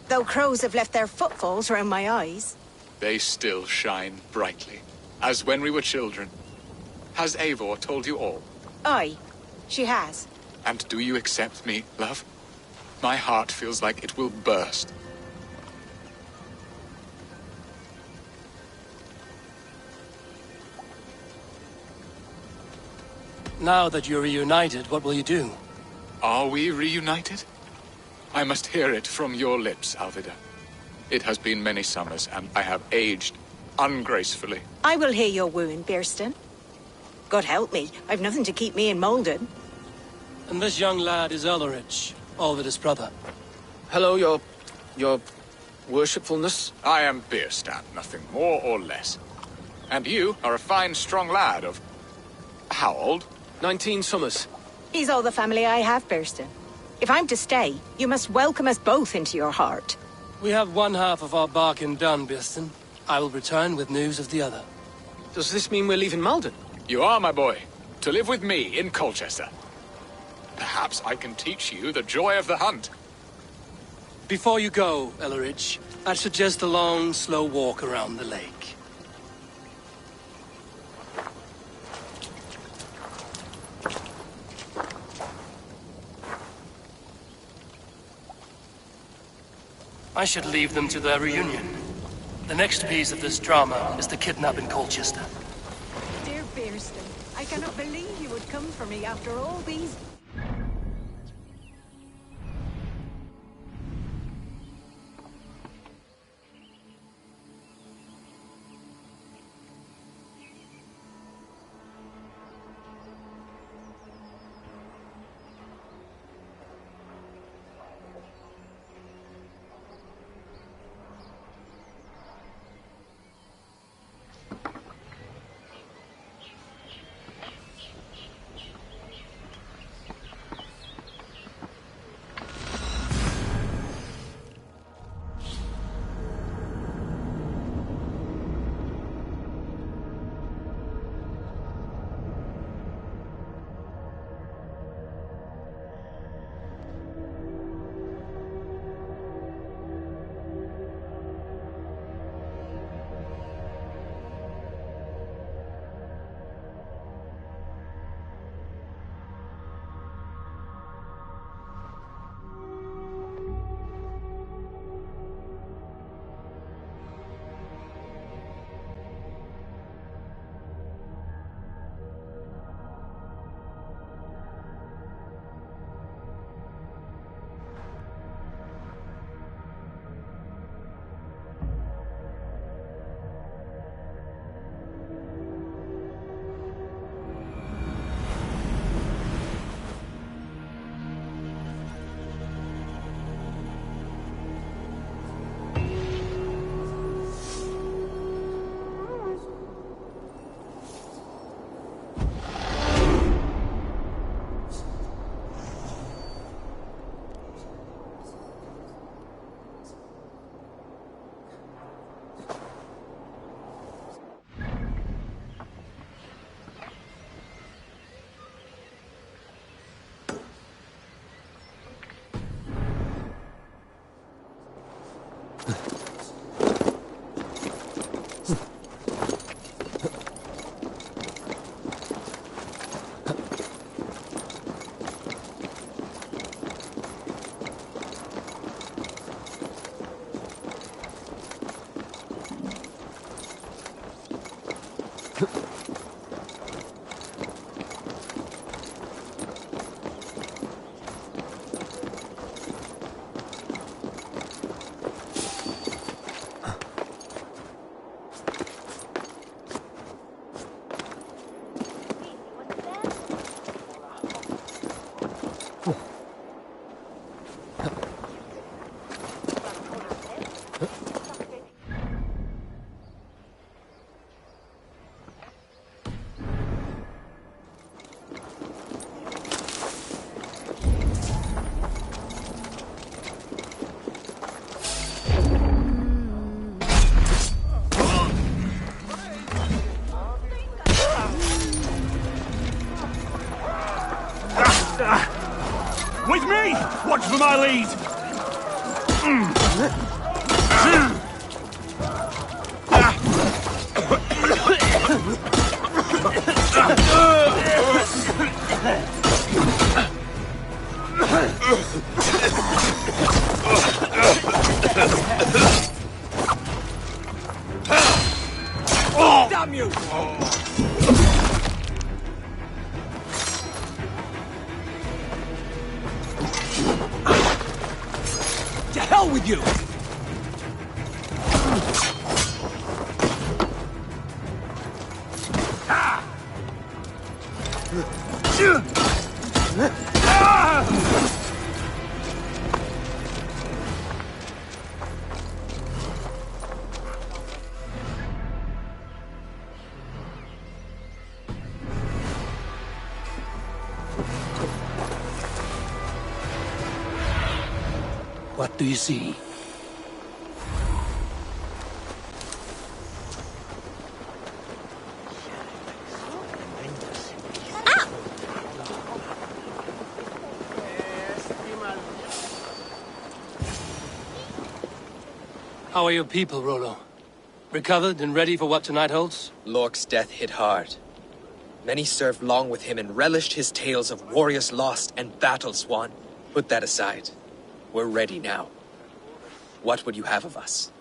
S9: Though crows have left their footfalls round my eyes.
S5: They still shine brightly, as when we were children. Has Eivor told you all?
S9: Aye, she has.
S5: And do you accept me, love? My heart feels like it will burst.
S2: Now that you're reunited, what will you do?
S5: Are we reunited? I must hear it from your lips, Alvida. It has been many summers, and I have aged ungracefully.
S9: I will hear your wound, Bearston. God help me, I've nothing to keep me in Malden.
S2: And this young lad is Ellerich, Alvida's brother.
S8: Hello, your worshipfulness.
S5: I am Beerstan, nothing more or less. And you are a fine, strong lad of... how old?
S8: 19 summers.
S9: He's all the family I have, Bearston. If I'm to stay, you must welcome us both into your heart.
S2: We have one half of our bargain done, Bearston. I will return with news of the other.
S8: Does this mean we're leaving Malden?
S5: You are, my boy, to live with me in Colchester. Perhaps I can teach you the joy of the hunt.
S2: Before you go, Ellerich, I'd suggest a long, slow walk around the lake. I should leave them to their reunion. The next piece of this drama is the kidnap in Colchester.
S9: Dear Bearston, I cannot believe you would come for me after all these...
S10: With me! Watch for my lead!
S21: Damn you! To hell with you!
S2: What do you see? How are your people, Rollo? Recovered and ready for what tonight holds?
S18: Lork's death hit hard. Many served long with him and relished his tales of warriors lost and battles won. Put that aside. We're ready now. What would you have of us?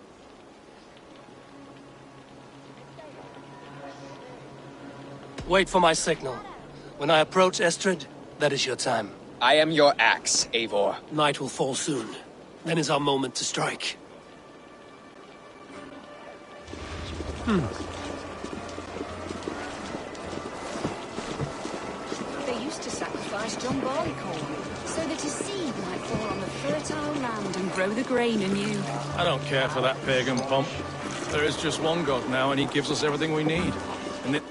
S2: Wait for my signal. When I approach Estrid, that is your time.
S18: I am your axe, Eivor.
S2: Night will fall soon. Then is our moment to strike.
S16: They used to sacrifice John Barleycorn so that his seed might fall on the fertile land and grow the grain anew.
S7: I don't care for that pagan pomp. There is just one god now, and he gives us everything we need. And it...